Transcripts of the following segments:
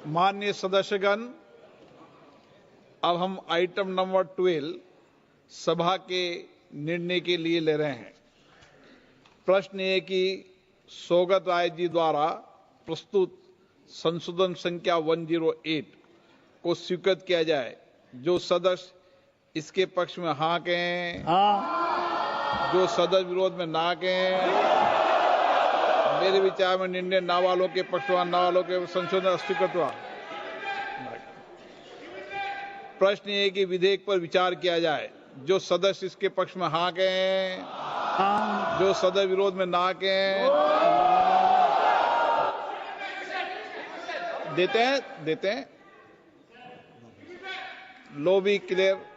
माननीय सदस्यगण, अब हम आइटम नंबर 12 सभा के निर्णय के लिए ले रहे हैं। प्रश्न ये कि सौगत राय जी द्वारा प्रस्तुत संशोधन संख्या 108 को स्वीकृत किया जाए। जो सदस्य इसके पक्ष में हाँ कहें, जो सदस्य विरोध में ना कहें। मेरे विचार में निर्णय ना वालों के पक्ष में, ना वालों के संशोधन स्वीकृत हुआ। प्रश्न ये कि विधेयक पर विचार किया जाए। जो सदस्य इसके पक्ष में हाँ कहें, जो सदस्य विरोध में ना कहें। देते हैं लो बी क्लियर।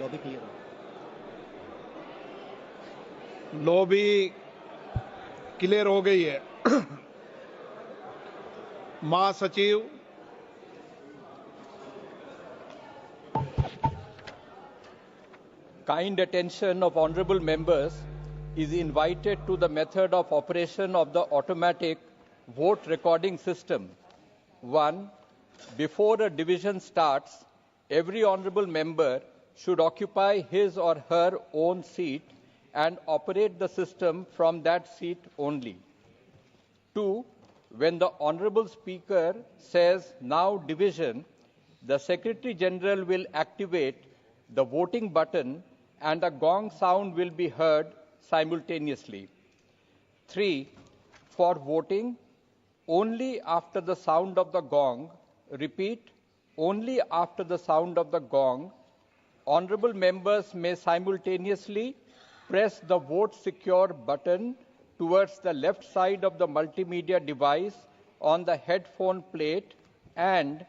लॉबी क्लियर हो। लॉबी क्लियर हो गई है। महासचिव Kind attention of honorable members is invited to the method of operation of the automatic vote recording system. 1. Before a division starts, every honorable member should occupy his or her own seat and operate the system from that seat only. 2. When the Honorable Speaker says now division, the Secretary General will activate the voting button and a gong sound will be heard simultaneously. 3. For voting, only after the sound of the gong, repeat, only after the sound of the gong, honorable members may simultaneously press the vote secure button towards the left side of the multimedia device on the headphone plate and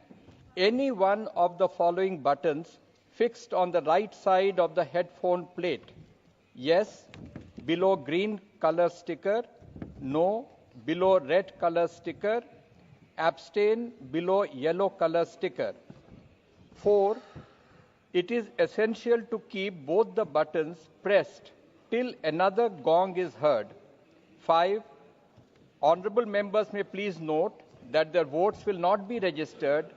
any one of the following buttons fixed on the right side of the headphone plate. Yes, below green color sticker. No, below red color sticker. Abstain, below yellow color sticker. 4. It is essential to keep both the buttons pressed till another gong is heard. 5. Honorable members may please note that their votes will not be registered.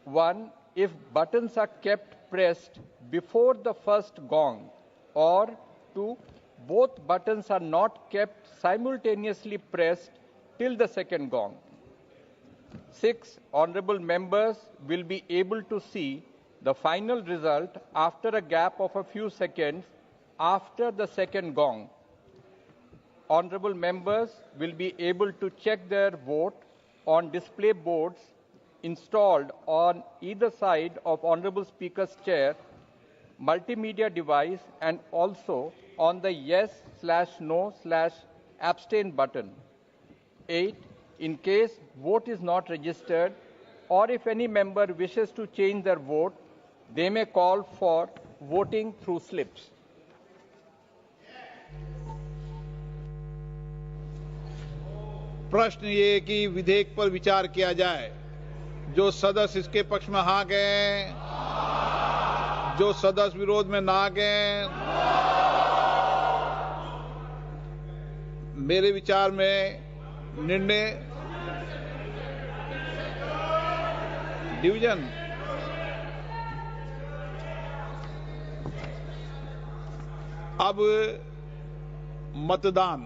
1. If buttons are kept pressed before the first gong, or 2. Both buttons are not kept simultaneously pressed till the second gong. 6. Honorable members will be able to see the final result after a gap of a few seconds after the second gong. Honorable members will be able to check their vote on display boards installed on either side of Honorable Speaker's chair, multimedia device, and also on the yes/no/abstain button. 8. In case vote is not registered, or if any member wishes to change their vote, they may call for voting through slips. प्रश्न ये कि विधेयक पर विचार किया जाए। जो सदस्य इसके पक्ष में हाँ गए, जो सदस्य विरोध में ना गए। मेरे विचार में निर्णय डिवीजन। अब मतदान।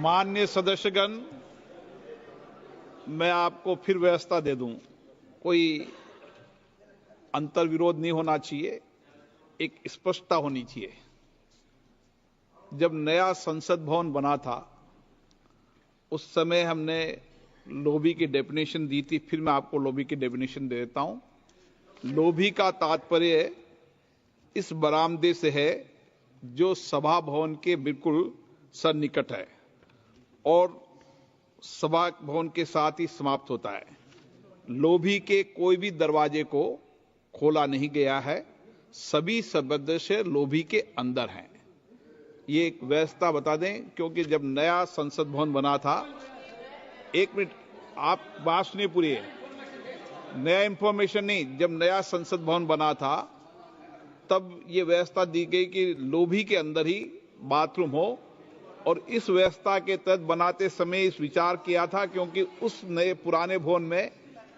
माननीय सदस्यगण, मैं आपको फिर व्यवस्था दे दूं। कोई अंतर्विरोध नहीं होना चाहिए, एक स्पष्टता होनी चाहिए। जब नया संसद भवन बना था उस समय हमने लोबी की डेफिनेशन दी थी। फिर मैं आपको लोबी की डेफिनेशन दे देता हूं। लोबी का तात्पर्य इस बरामदे से है जो सभा भवन के बिल्कुल सन्निकट है और सभा भवन के साथ ही समाप्त होता है। लोबी के कोई भी दरवाजे को खोला नहीं गया है। सभी सदस्य लोबी के अंदर हैं। ये एक व्यवस्था बता दें, क्योंकि जब नया संसद भवन बना था, एक मिनट आप बात सुनिए पूरी, नया इंफॉर्मेशन नहीं, जब नया संसद भवन बना था तब ये व्यवस्था दी गई कि लोबी के अंदर ही बाथरूम हो, और इस व्यवस्था के तहत बनाते समय इस विचार किया था, क्योंकि उस नए पुराने भवन में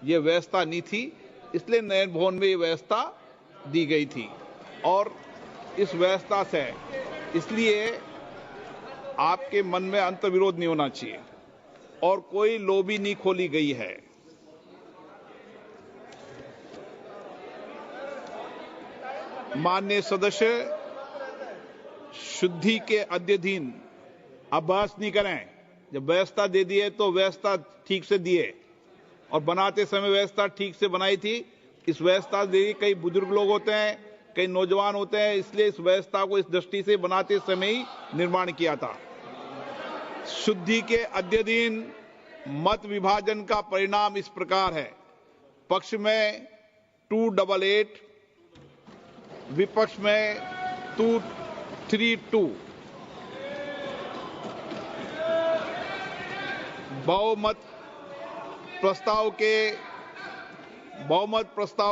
यह व्यवस्था नहीं थी, इसलिए नए भवन में ये व्यवस्था दी गई थी। और इस व्यवस्था से इसलिए आपके मन में अंतर्विरोध नहीं होना चाहिए और कोई लोबी नहीं खोली गई है। माननीय सदस्य, शुद्धि के अध्ययन आप बहस नहीं करें। जब व्यवस्था दे दी है तो व्यवस्था ठीक से दिए, और बनाते समय व्यवस्था ठीक से बनाई थी। इस व्यवस्था दे, कई बुजुर्ग लोग होते हैं, कई नौजवान होते हैं, इसलिए इस व्यवस्था को इस दृष्टि से बनाते समय ही निर्माण किया था। शुद्धि के अध्ययन मत विभाजन का परिणाम इस प्रकार है। पक्ष में 288, विपक्ष में 232। बहुमत प्रस्ताव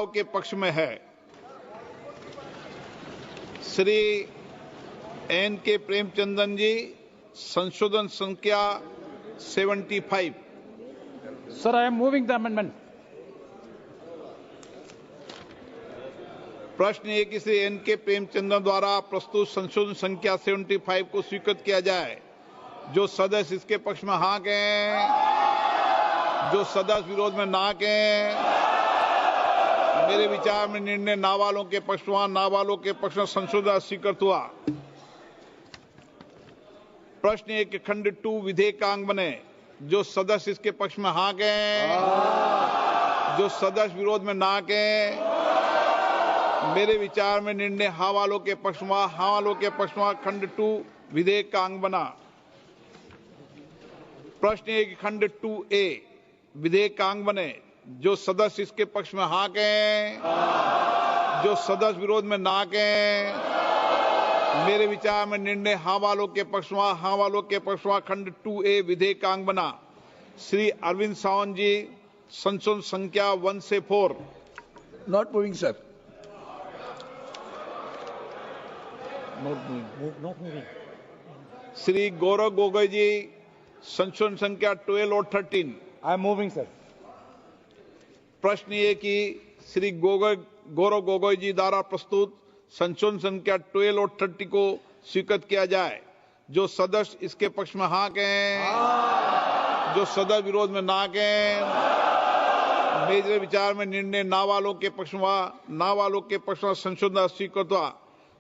के पक्ष में है श्री एन के प्रेमचंदन जी, संशोधन संख्या 75। Sir, I am moving the amendment. प्रश्न ये कि श्री एन के प्रेमचंदन द्वारा प्रस्तुत संशोधन संख्या 75 को स्वीकृत किया जाए। जो सदस्य इसके पक्ष में हाँ कहें, जो सदस्य विरोध में ना कहें। मेरे विचार में निर्णय ना वालों के पक्ष में, ना वालों के पक्ष में संशोधन स्वीकृत हुआ। प्रश्न एक, खंड 2 विधेयक का अंग बने। जो सदस्य इसके पक्ष में हाँ कहें, जो सदस्य विरोध में ना कहें। मेरे विचार में निर्णय हाँ वालों के पक्ष में, हाँ वालों के पक्ष में खंड 2 विधेयक का अंग बना। प्रश्न एक, खंड 2A विधेयक का अंग बने। जो सदस्य इसके पक्ष में हाँ कहें, जो सदस्य विरोध में ना कहें। मेरे विचार में निर्णय हाँ वालों के पक्ष में, हाँ वालों के पक्ष में खंड 2A विधेयक का अंग बना। श्री अरविंद सावंत जी, संशोधन संख्या 1 से 4। Not moving, sir. Not moving. Shri Gaurav Gogoi जी, संशोधन संख्या 12 और 13। I am moving, sir. प्रश्न ये कि श्री गौरव गोगोई जी द्वारा प्रस्तुत संशोधन संख्या 12 और 30 को स्वीकृत किया जाए। जो सदस्य इसके पक्ष में हाँ कहें, जो सदस्य विरोध में ना कहें। मेरे विचार में निर्णय ना वालों के पक्ष में, ना वालों के पक्ष में संशोधन स्वीकृत हुआ।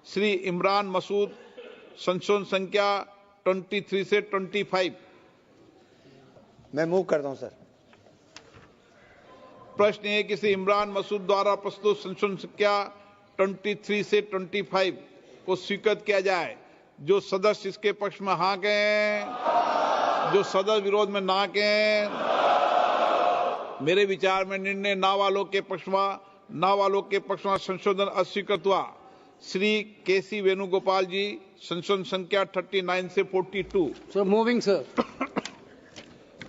श्री इमरान मसूद, संशोधन संख्या 23 से 25। मैं मूव करता हूं सर। प्रश्न है कि श्री इमरान मसूद द्वारा प्रस्तुत संशोधन संख्या 23 से 25 को स्वीकृत किया जाए। जो सदस्य इसके पक्ष में हाँ कहें, जो सदस्य विरोध में ना कहें। मेरे विचार में निर्णय ना वालों के पक्ष में, ना वालों के पक्ष में संशोधन अस्वीकृत हुआ। श्री केसी वेणुगोपाल जी, संशोधन संख्या 39 से 42। So moving, sir.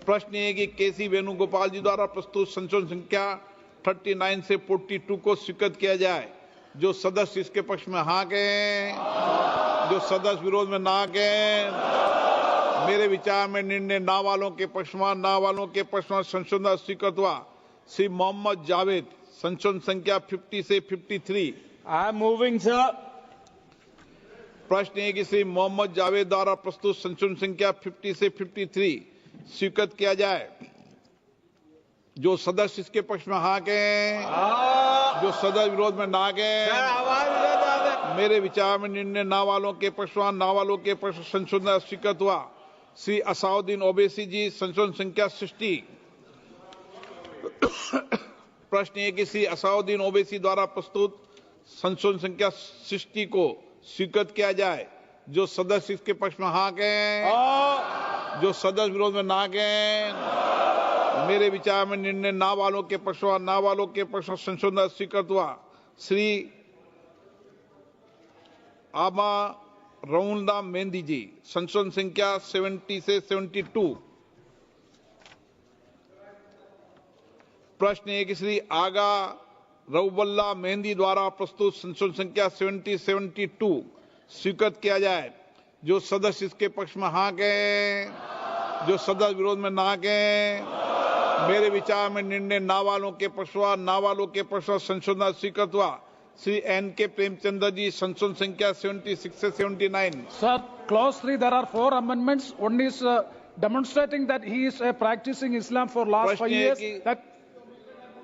प्रश्न है कि केसी वेणुगोपाल जी द्वारा प्रस्तुत संशोधन संख्या 39 से 42 को स्वीकृत किया जाए। जो सदस्य इसके पक्ष में हाँ कहें, जो सदस्य विरोध में ना कहें। मेरे विचार में निर्णय ना वालों के पक्ष में, ना वालों के पक्ष में संशोधन स्वीकृत हुआ। श्री मोहम्मद जावेद, संशोधन संख्या 50 से 53। I am moving, sir. प्रश्न है कि श्री मोहम्मद जावेद द्वारा प्रस्तुत संशोधन संख्या 50 से 53 स्वीकृत किया जाए। जो सदस्य इसके पक्ष में हाँ कहें, जो सदस्य विरोध में ना कहें। मेरे विचार में निर्णय ना वालों के पक्ष में, ना वालों के पक्ष में संशोधन स्वीकृत हुआ। श्री असाउद्दीन ओवैसी जी, संशोधन संख्या 60। प्रश्न है कि श्री असाउद्दीन ओवैसी द्वारा प्रस्तुत संशोधन संख्या 60 को स्वीकृत किया जाए। जो सदस्य इसके पक्ष में हाँ कहें, जो सदस्य विरोध में ना कहें। मेरे विचार में निर्णय ना वालों के पक्ष में, ना वालों के पक्ष में संशोधन स्वीकृत हुआ। श्री आमा रउल्ला मेहंदी जी, संशोधन संख्या 70 से 72। प्रश्न है कि श्री आगा रउबल्ला मेहंदी द्वारा प्रस्तुत संशोधन संख्या 70-72 स्वीकृत किया जाए। जो सदस्य इसके पक्ष में हाँ कहें, जो सदस्य विरोध में ना कहें। मेरे विचार में निर्णय ना वालों के पक्ष में, ना वालों के पक्ष में संशोधन स्वीकृत हुआ। श्री N.K. प्रेमचंद्र जी, संशोधन संख्या 76 से 79। Sir, clause 3, there are 4 amendments. One is demonstrating that he is practicing Islam for last 5 years. That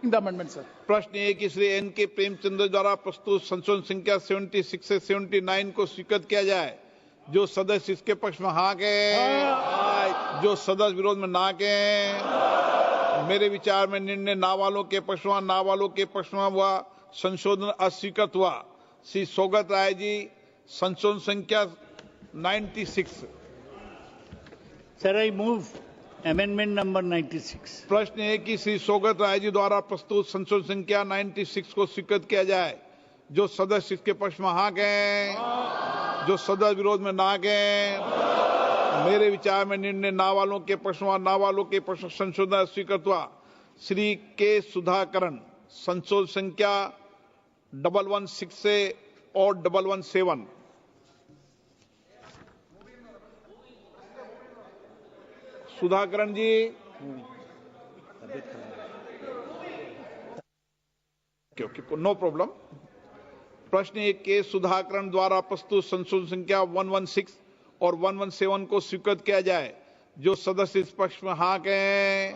in the amendment, sir. प्रश्न है कि श्री N.K. प्रेमचंद्र द्वारा प्रस्तुत संशोधन संख्या 76 से 79 को स्वीकृत किया जाए। जो सदस्य इसके पक्ष में हाँ कहें, जो सदस्य विरोध में ना कहें। मेरे विचार में निर्णय ना वालों के पक्ष में, ना वालों के पक्ष में हुआ। संशोधन अस्वीकृत हुआ। श्री सौगत राय जी, संशोधन संख्या 96। Sir, I move amendment number 96. प्रश्न है कि श्री सौगत राय जी द्वारा प्रस्तुत संशोधन संख्या 96 को स्वीकृत किया जाए। जो सदस्य इसके पक्ष में हाँ कहें, जो सदस्य विरोध में ना कहें। मेरे विचार में निर्णय ना वालों के पक्ष में, ना वालों के पक्ष में संशोधन स्वीकृत हुआ। श्री के सुधाकरण, संशोधन संख्या 116 से और 117। सुधाकरण जी, नो प्रॉब्लम। प्रश्न एक के सुधाकरण द्वारा प्रस्तुत संशोधन संख्या 116 और 117 को स्वीकृत किया जाए। जो सदस्य इस पक्ष में हाँ कहें,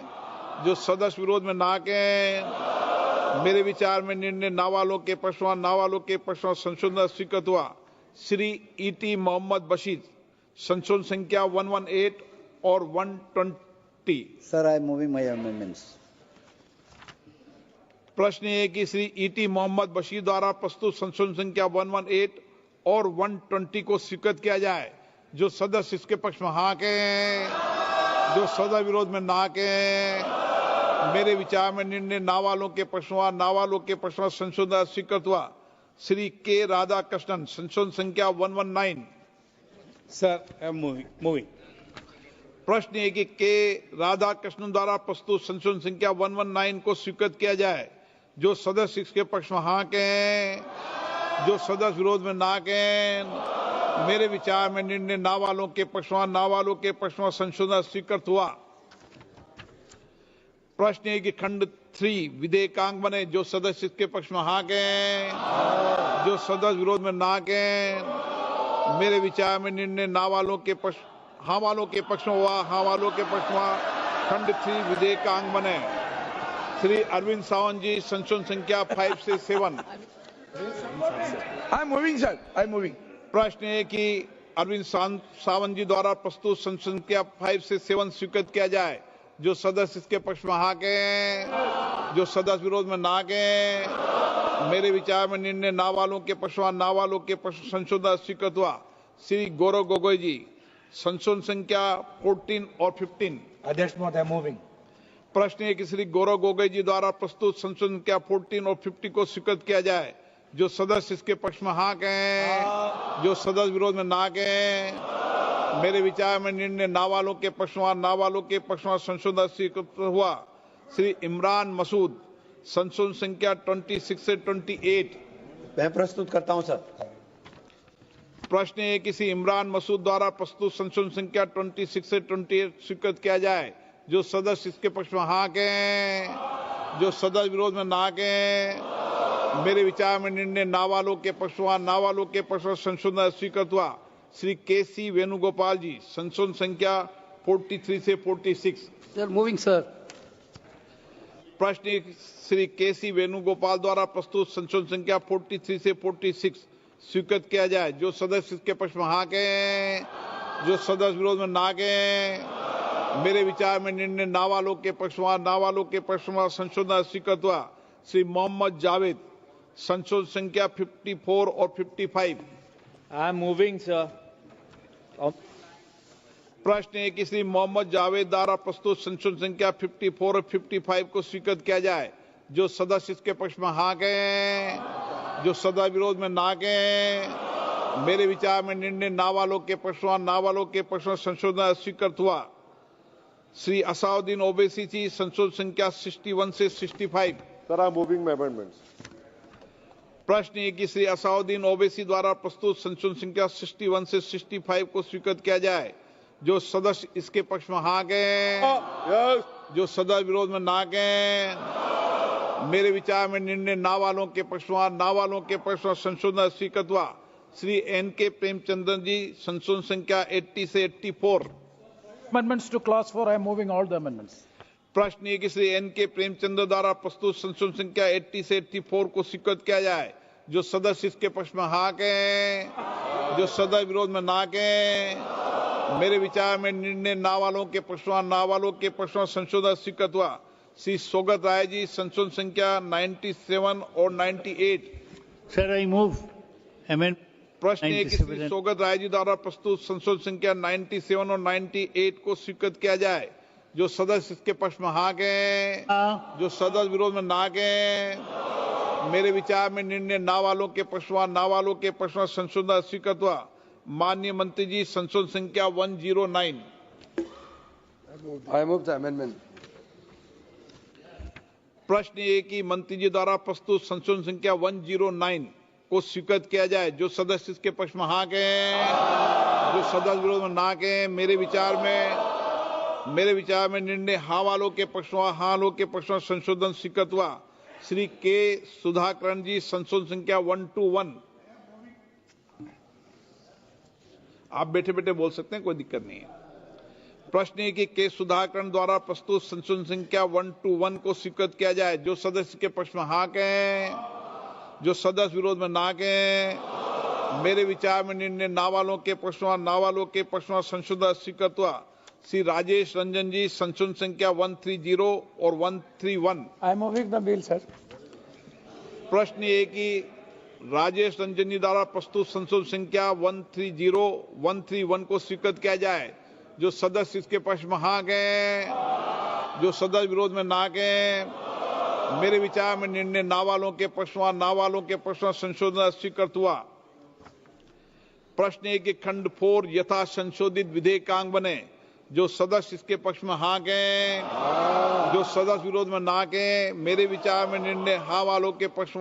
जो सदस्य विरोध में ना कहें। मेरे विचार में निर्णय ना वालों के पक्ष में, ना वालों के पक्ष में संशोधन स्वीकृत हुआ। श्री E.T. मोहम्मद बशीर, संशोधन संख्या 118 और 120। Sir, I am moving my amendments. प्रश्न है कि श्री E.T. मोहम्मद बशीर द्वारा प्रस्तुत संशोधन संख्या 118 और 120 को स्वीकृत किया जाए। जो सदस्य इसके पक्ष में हाँ कहें, जो सदस्य विरोध में ना कहें। मेरे विचार में निर्णय ना वालों के पक्ष में, ना वालों के पक्ष में संशोधन स्वीकृत हुआ। श्री के राधाकृष्णन, संशोधन संख्या 119। Sir, I am moving. प्रश्न है कि के राधाकृष्णन द्वारा प्रस्तुत संशोधन संख्या 119 को स्वीकृत किया जाए। जो सदस्य इसके पक्ष में हाँ कहें, जो सदस्य विरोध में ना कहें। मेरे विचार में निर्णय ना वालों के पक्ष में, ना वालों के पक्ष में संशोधन स्वीकृत हुआ। प्रश्न है कि खंड 3 विधेयकांग बने। जो सदस्य इसके पक्ष में हाँ कहें, जो सदस्य विरोध में ना कहें। मेरे विचार में निर्णय ना वालों के पक्ष, हाँ वालों के पक्ष में हुआ। हाँ वालों के पक्ष में खंड 3 विधेयकांग बने। श्री अरविंद सावंत जी, संशोधन संख्या 5 से 7। I am moving, sir. I am moving. प्रश्न है कि अरविंद सावंत जी द्वारा प्रस्तुत संशोधन संख्या 5 से 7 स्वीकृत किया जाए। जो सदस्य इसके पक्ष में हाँ कहें, जो सदस्य विरोध में ना कहें। मेरे विचार में निर्णय ना वालों के पक्ष में, ना वालों के पक्ष में संशोधन स्वीकृत हुआ। श्री गौरव गोगोई जी, संशोधन संख्या 14 और 15। Adesh Mहोदय, moving. प्रश्न है कि श्री गौरव गोगोई जी द्वारा प्रस्तुत संशोधन संख्या 14 और 50 को स्वीकृत किया जाए। जो सदस्य इसके पक्ष में हाँ कहें, जो सदस्य विरोध में ना कहें। मेरे विचार में निर्णय ना वालों के पक्ष में, ना वालों के पक्ष में संशोधन स्वीकृत हुआ। श्री इमरान मसूद, संशोधन संख्या 26 से 28। मैं प्रस्तुत करता हूं सर। प्रश्न है कि श्री इमरान मसूद द्वारा प्रस्तुत संशोधन संख्या 26 से 28 स्वीकृत किया जाए। जो सदस्य इसके पक्ष में हाँ कहें, जो सदस्य विरोध में ना कहें। मेरे विचार में निर्णय नावालों के पक्ष में संशोधन स्वीकृत हुआ। श्री केसी वेणुगोपाल जी, संशोधन संख्या 43 से 46। Sir moving sir. प्रश्न श्री केसी वेणुगोपाल द्वारा प्रस्तुत संशोधन संख्या 43 से 46 स्वीकृत किया जाए। जो सदस्य इसके पक्ष में हाँ कहें, जो सदस्य विरोध में ना कहें। मेरे विचार में निर्णय नावालों के पक्ष में संशोधन स्वीकृत हुआ। श्री मोहम्मद जावेद, संशोधन संख्या 54 और 55। I am moving, sir. प्रश्न है कि श्री मोहम्मद जावेद द्वारा प्रस्तुत संशोधन संख्या 54 और 55 को स्वीकृत किया जाए। जो सदस्य इसके पक्ष में हाँ कहें, जो सदस्य विरोध में ना कहें। मेरे विचार में निर्णय नावालों के पक्ष में संशोधन स्वीकृत हुआ। श्री असाउद्दीन ओवैसी जी, संशोधन संख्या 61 से 65। Sir, I am moving my amendments. प्रश्न है कि श्री असाउद्दीन ओवैसी द्वारा प्रस्तुत संशोधन संख्या 61 से 65 को स्वीकृत किया जाए। जो सदस्य इसके पक्ष में हाँ कहें, Yes. जो सदस्य विरोध में ना कहें। मेरे विचार में निर्णय नावालों के पक्ष में संशोधन स्वीकृत हुआ। श्री एन.के. प्रेमचंद्रन जी, संशोधन संख्या 80 से 84। Amendments to clause 4, I am moving all the amendments. प्रश्न है कि श्री एन.के. प्रेमचंद्र द्वारा प्रस्तुत संशोधन संख्या 80 से 84 को स्वीकृत किया जाए। जो सदस्य इसके पक्ष में हाँ कहें, जो सदस्य विरोध में ना कहें। मेरे विचार में निर्णय नावालों के पक्ष में संशोधन स्वीकृत हुआ। श्री सोगत राय जी, संशोधन संख्या 97 और 98। Sir, I move amendment. प्रश्न है कि श्री सोगत राय जी द्वारा प्रस्तुत संशोधन संख्या 97 और 98 को स्वीकृत किया जाए। जो सदस्य इसके पक्ष में हाँ कहें, जो सदस्य विरोध में ना कहें। मेरे विचार में निर्णय नावालों के पक्ष में संशोधन स्वीकृत हुआ। माननीय मंत्री जी, संशोधन संख्या 109। I move the amendment. प्रश्न ये कि मंत्री जी द्वारा प्रस्तुत संशोधन संख्या 109 को स्वीकृत किया जाए। जो सदस्य इसके पक्ष में हाँ कहें, जो सदस्य विरोध में ना कहें। मेरे विचार में निर्णय हाँ वालों के पक्ष में संशोधन स्वीकृत हुआ। श्री के सुधाकरण जी, संशोधन संख्या 121। आप बैठे बैठे बोल सकते हैं, कोई दिक्कत नहीं है। प्रश्न है कि के सुधाकरण द्वारा प्रस्तुत संशोधन संख्या 121 को स्वीकृत किया जाए। जो सदस्य के पक्ष में हाँ कहें, जो सदस्य विरोध में ना कहें। मेरे विचार में निर्णय नावालों के पक्ष में संशोधन स्वीकृत हुआ। श्री राजेश रंजन जी, संशोधन संख्या 130 और 131। I am moving the bill, sir. प्रश्न ये कि राजेश रंजन जी द्वारा प्रस्तुत संशोधन संख्या 130, 131 को स्वीकृत किया जाए। जो सदस्य इसके पक्ष में हाँ कहें, जो सदस्य विरोध में ना कहें। मेरे विचार में निर्णय नावालों के पक्ष में संशोधन स्वीकृत हुआ। प्रश्न है कि खंड 4 यथा संशोधित विधेयकांग बने। जो सदस्य इसके पक्ष में हाँ कहें, जो सदस्य विरोध में ना कहें। मेरे विचार में निर्णय हाँ वालों के पक्ष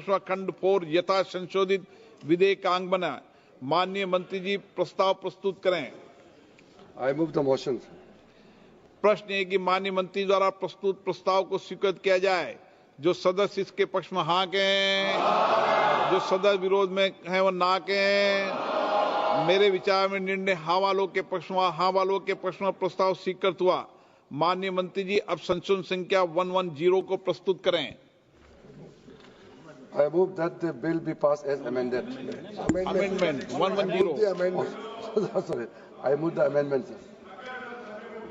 में खंड 4 यथा संशोधित विधेयकांग बना। माननीय मंत्री जी, प्रस्ताव प्रस्तुत करें। I move the motion. प्रश्न है कि माननीय मंत्री द्वारा प्रस्तुत प्रस्ताव को स्वीकृत किया जाए। जो सदस्य इसके पक्ष में हाँ कहें, जो सदस्य विरोध में है वो ना कहें। मेरे विचार में निर्णय हाँ वालों के पक्ष में प्रस्ताव स्वीकृत हुआ। माननीय मंत्री जी, अब संशोधन संख्या 110 को प्रस्तुत करें। I move that the bill be passed as amended. Amendment 110। Sorry, I move the amendment, sir.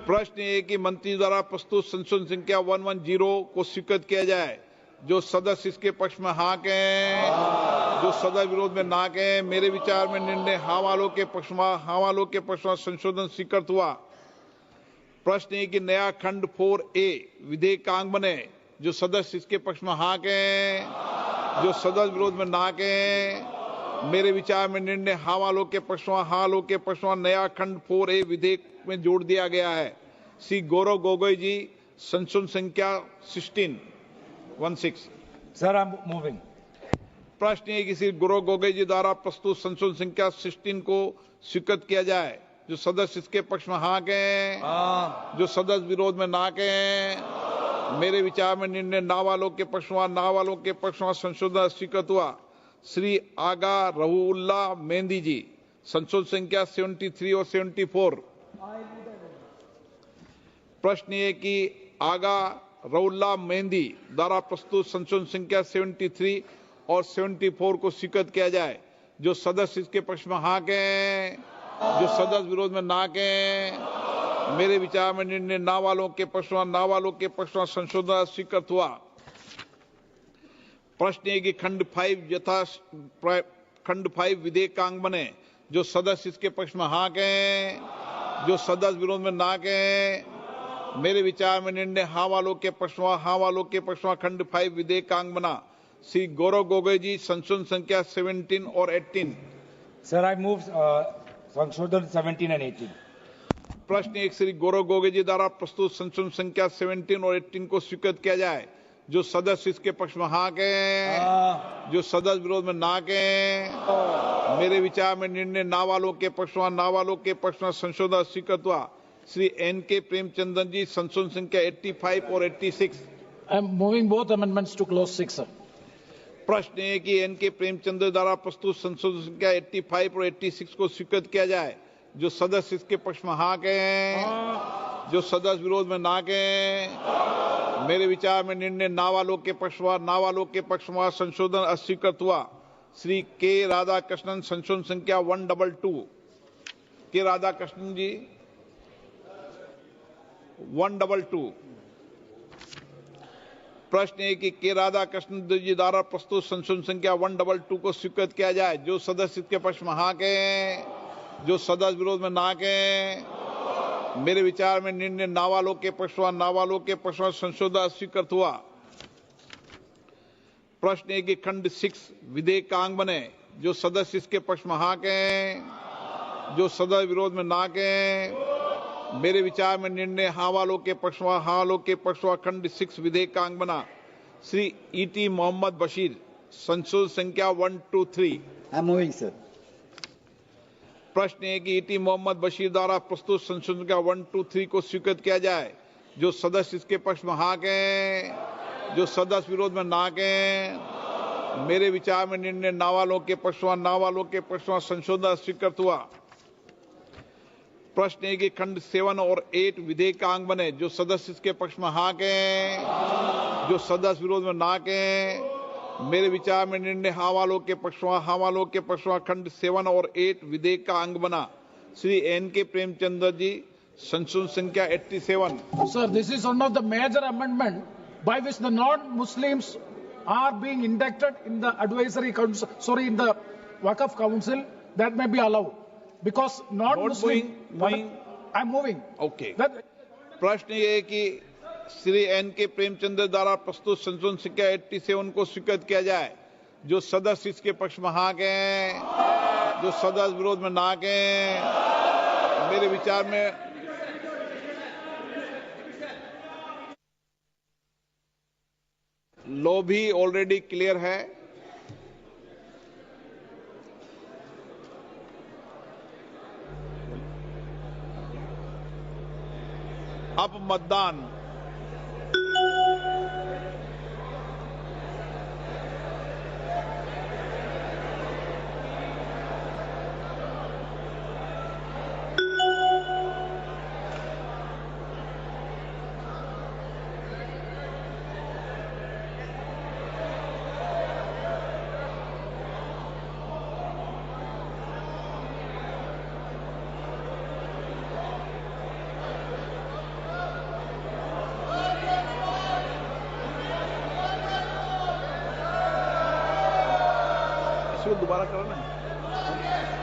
प्रश्न ये कि मंत्री द्वारा प्रस्तुत संशोधन संख्या 110 को स्वीकृत किया जाए। जो सदस्य इसके पक्ष में हाँ कहें, जो सदस्य विरोध में ना कहें। मेरे विचार में निर्णय हाँ वालों के पक्ष में संशोधन स्वीकृत हुआ। प्रश्न है कि नया खंड 4A विधेयकांग बने। जो सदस्य इसके पक्ष में हाँ कहें, जो सदस्य विरोध में ना कहें। मेरे विचार में निर्णय हाँ वालों के पक्ष में नया खंड 4A विधेयक में जोड़ दिया गया है। श्री गौरव गोगोई जी, संशोधन संख्या 16। Sir, I am moving. प्रश्न है कि श्री गौरव गोगोई जी द्वारा प्रस्तुत संशोधन संख्या 16 को स्वीकृत किया जाए। जो सदस्य इसके पक्ष में हाँ कहें, जो सदस्य विरोध में ना कहें। मेरे विचार में निर्णय ना वालों के पक्ष में, ना वालों के पक्ष में संशोधन स्वीकृत हुआ। श्री आगा रहूउल्ला मेहंदी जी, संशोधन संख्या 73 और 74। प्रश्न ये कि आगा रहूउल्ला मेहंदी द्वारा प्रस्तुत संशोधन संख्या 73 और 74 को स्वीकृत किया जाए। जो सदस्य इसके पक्ष में हाँ कहें, जो सदस्य विरोध में ना कहें। मेरे विचार में निर्णय ना वालों के पक्ष में, ना वालों के पक्ष में संशोधन स्वीकृत हुआ। प्रश्न है कि खंड 5 विधेयक का अंग बने। जो सदस्य इसके पक्ष में हाँ कहें, जो सदस्य विरोध में ना कहें। मेरे विचार में निर्णय हाँ वालों के पक्ष में, हाँ वालों के पक्ष में खंड 5 विधेयक का अंग बना। श्री गौरव गोगोई जी, संशोधन संख्या 17 और 18। Sir, I move संशोधन 17 and 18. प्रश्न एक, श्री गौरव गोगोई जी द्वारा प्रस्तुत संशोधन संख्या 17 और 18 को स्वीकृत किया जाए। जो सदस्य इसके पक्ष में हाँ कहें, जो सदस्य विरोध में ना कहें। मेरे विचार में निर्णय ना वालों के पक्ष में, ना वालों के पक्ष में संशोधन स्वीकृत हुआ। श्री NK प्रेमचंद्रन जी, संशोधन संख्या 85 और 86। I am moving both amendments to clause 6, sir. प्रश्न है कि NK प्रेमचंद्र द्वारा प्रस्तुत संशोधन संख्या 85 और 86 को स्वीकृत किया जाए। जो सदस्य इसके पक्ष में हाँ कहें, जो सदस्य विरोध में ना कहें। मेरे विचार में निर्णय ना वालों के पक्ष में, ना वालों के पक्ष में संशोधन अस्वीकृत हुआ। श्री K राधाकृष्णन, संशोधन संख्या 122। K राधाकृष्णन जी 122। प्रश्न है कि K राधाकृष्णन जी द्वारा प्रस्तुत संशोधन संख्या 122 को स्वीकृत किया जाए। जो सदस्य इसके पक्ष में हाँ कहें, जो सदस्य विरोध में ना कहें। मेरे विचार में निर्णय ना वालों के पक्ष में, ना वालों के पक्ष में संशोधन स्वीकृत हुआ। प्रश्न है कि खंड 6 विधेयक का अंग बने। जो सदस्य इसके पक्ष में हाँ कहें, जो सदस्य विरोध में ना कहें। मेरे विचार में निर्णय हाँ वालों के पक्ष में, हाँ वालों के पक्ष में खंड 6 विधेयक का अंग बना। श्री ET मोहम्मद बशीर, संशोधन संख्या 123। I'm moving, sir. प्रश्न है कि ET मोहम्मद बशीर द्वारा प्रस्तुत संशोधन संख्या 123 को स्वीकृत किया जाए। जो सदस्य इसके पक्ष में हाँ कहें, जो सदस्य विरोध में ना कहें। मेरे विचार में निर्णय ना वालों के पक्ष में, ना वालों के पक्ष में संशोधन स्वीकृत हुआ। प्रश्न है कि खंड 7 और 8 विधेयक का अंग बने। जो सदस्य इसके पक्ष में हाँ कहें, जो सदस्य विरोध में ना कहें। मेरे विचार में निर्णय हाँ वालों के पक्ष में, हाँ वालों के पक्ष में खंड 7 और 8 विधेयक का अंग बना। श्री NK प्रेमचंद्र जी, संशोधन संख्या 87। Sir, this is one of the major amendment by which the non-Muslims are being inducted in the advisory council, in the Waqf Council. That may be allowed. Because non-Muslim... moving. I'm moving. Okay. That, प्रश्न ये है कि Shri NK Premchandra द्वारा प्रस्तुत संशोधन संख्या 87 को स्वीकृत किया जाए। जो सदस्य इसके पक्ष में हाँ कहें, जो सदस्य विरोध में ना कहें। मेरे विचार में लॉ भी ऑलरेडी क्लियर है। अब मतदान। इसी को दोबारा करना है,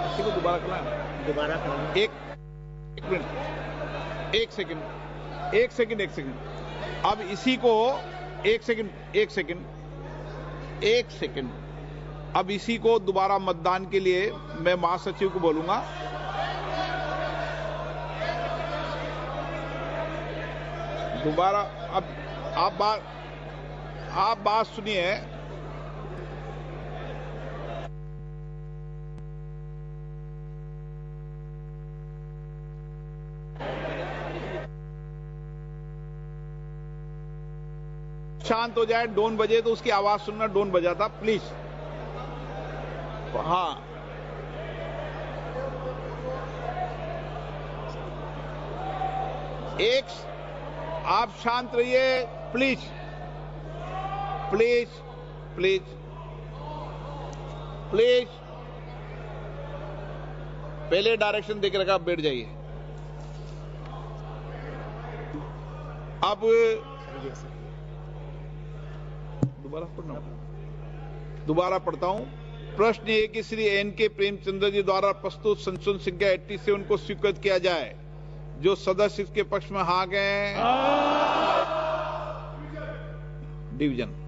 इसी को दोबारा करना है। दोबारा करना। एक मिनट, एक सेकंड। अब इसी को एक सेकंड। अब इसी को दोबारा मतदान के लिए मैं महासचिव को बोलूंगा। दोबारा अब आप बात सुनिए। शांत हो जाए, डोन बजे तो उसकी आवाज सुनना, डोन बजा था, प्लीज। हाँ, एक, आप शांत रहिए प्लीज, प्लीज प्लीज प्लीज। पहले डायरेक्शन देकर रखा, आप बैठ जाइए। अब दोबारा पढ़ता हूं। प्रश्न ये कि श्री एन.के. प्रेमचंद्र जी द्वारा प्रस्तुत संशोधन संख्या 87 को स्वीकृत किया जाए। जो सदस्य इसके पक्ष में हाँ गए, डिवीजन।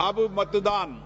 अब मतदान।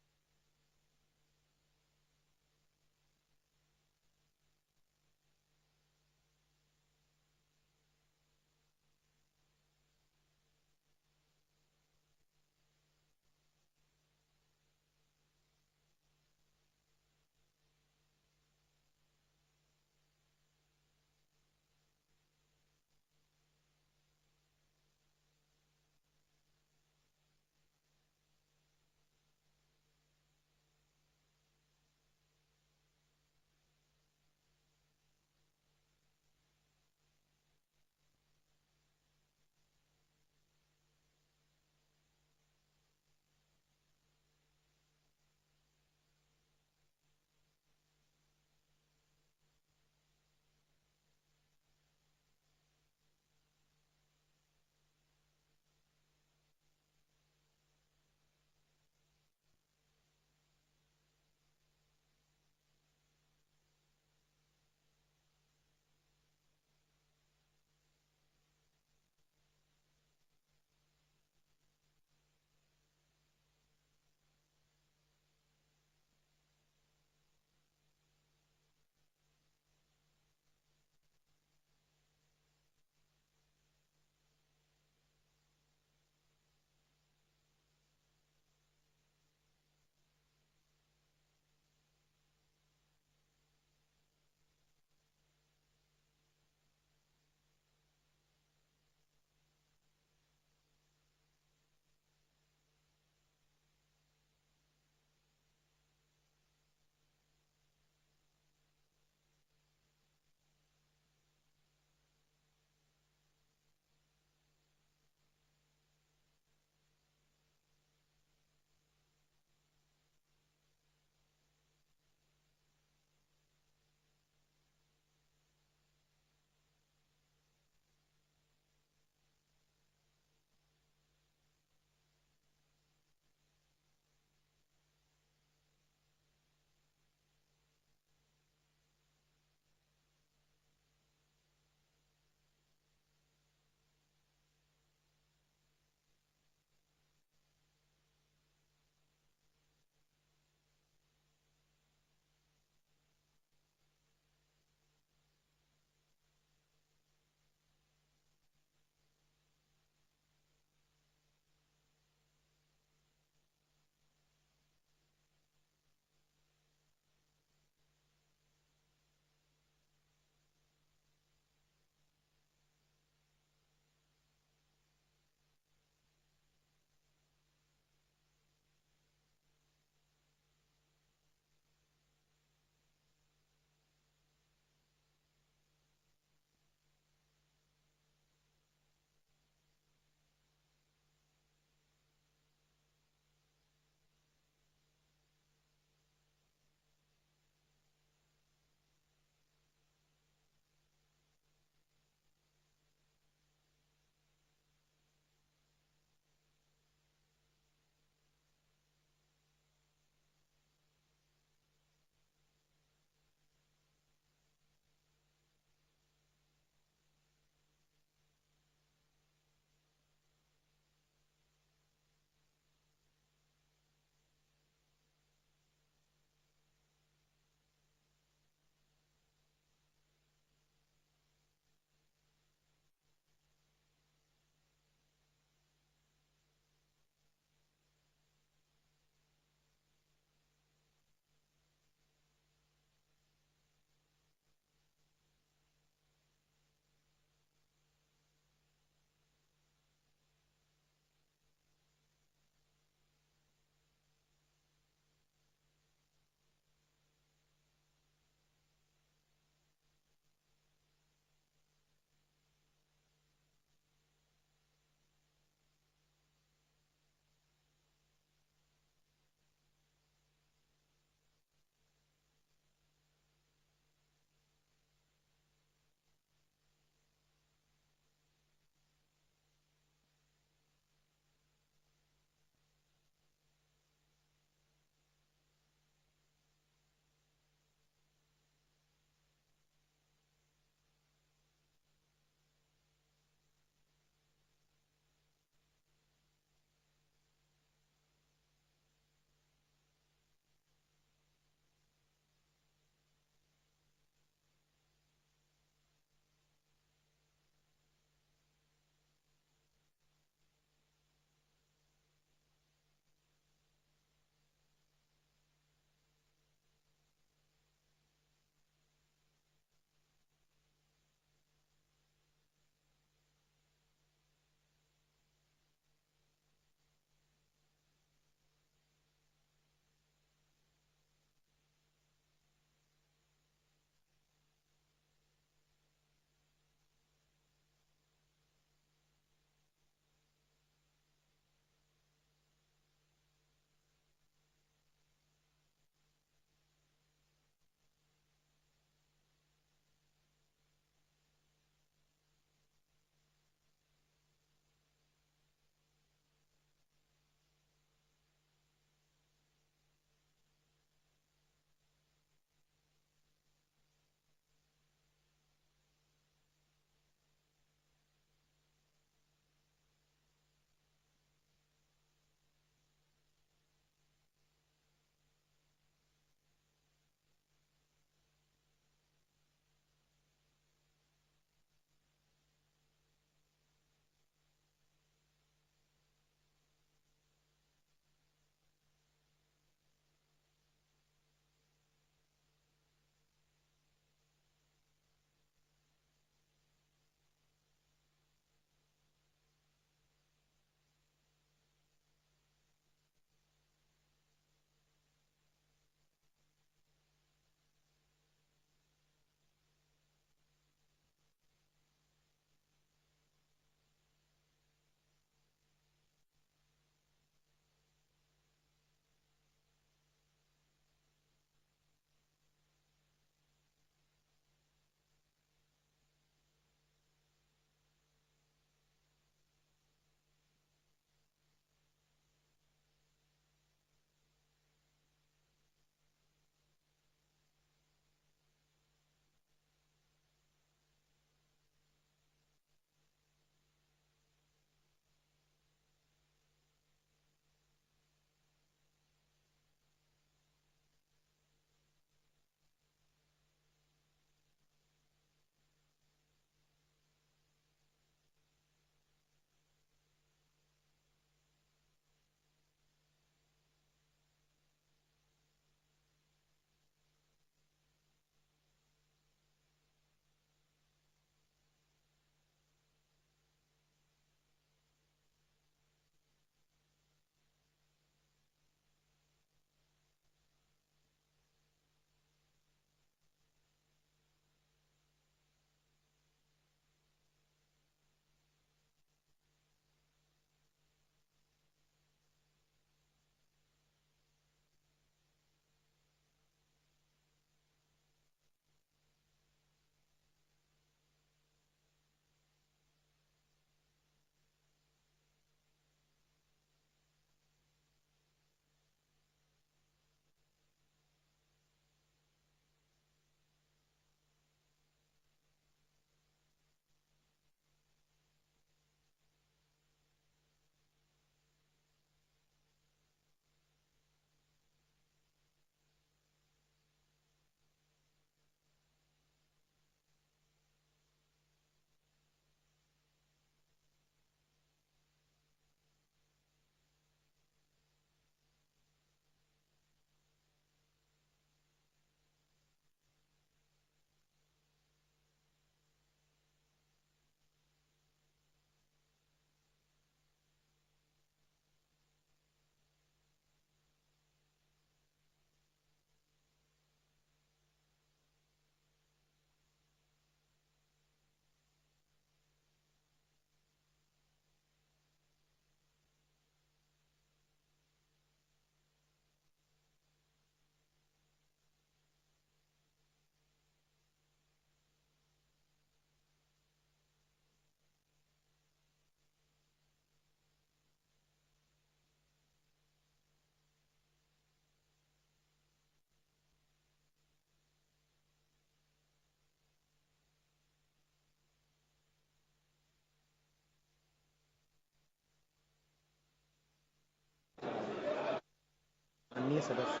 सदस्य।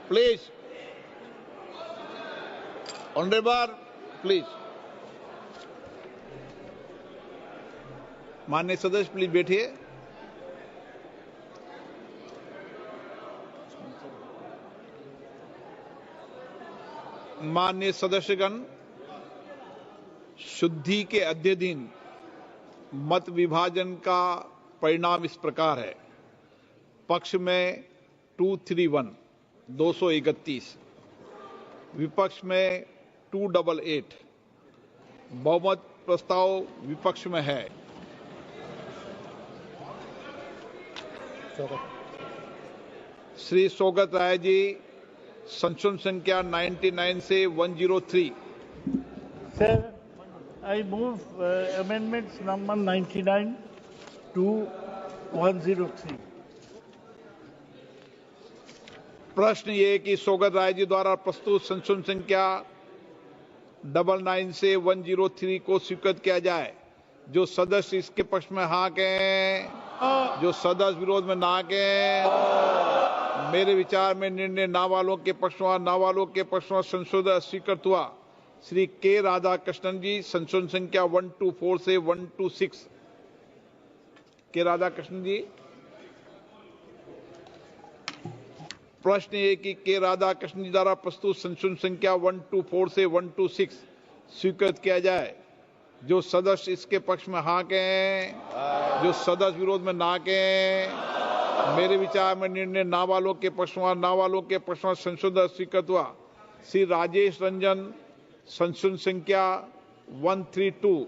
Please. Honorable, please. माननीय सदस्य प्लीज बैठिए। माननीय सदस्यगण, शुद्धि के अद्य दिन मत विभाजन का परिणाम इस प्रकार है। पक्ष में 231, विपक्ष में 288, बहुमत प्रस्ताव विपक्ष में है। श्री सौगत राय जी, संशोधन संख्या 99 से 103। Sir, I move amendments number 99 to 103. प्रश्न ये कि सौगत राय जी द्वारा प्रस्तुत संशोधन संख्या 99 से 103 को स्वीकृत किया जाए। जो सदस्य इसके पक्ष में हाँ कहें, जो सदस्य विरोध में ना कहें। मेरे विचार में निर्णय ना वालों के पक्ष में, ना वालों के पक्ष में संशोधन स्वीकृत हुआ। श्री के राधाकृष्णन जी, संशोधन संख्या 124 से 126। के राधाकृष्णन जी, प्रश्न ये कि के राधाकृष्णन जी द्वारा प्रस्तुत संशोधन संख्या 124 से 126 स्वीकृत किया जाए। जो सदस्य इसके पक्ष में हाँ कहें, जो सदस्य विरोध में ना कहें। मेरे विचार में निर्णय ना वालों के पक्ष में, ना वालों के पक्ष में संशोधन स्वीकृत हुआ। श्री राजेश रंजन, संशोधन संख्या 132।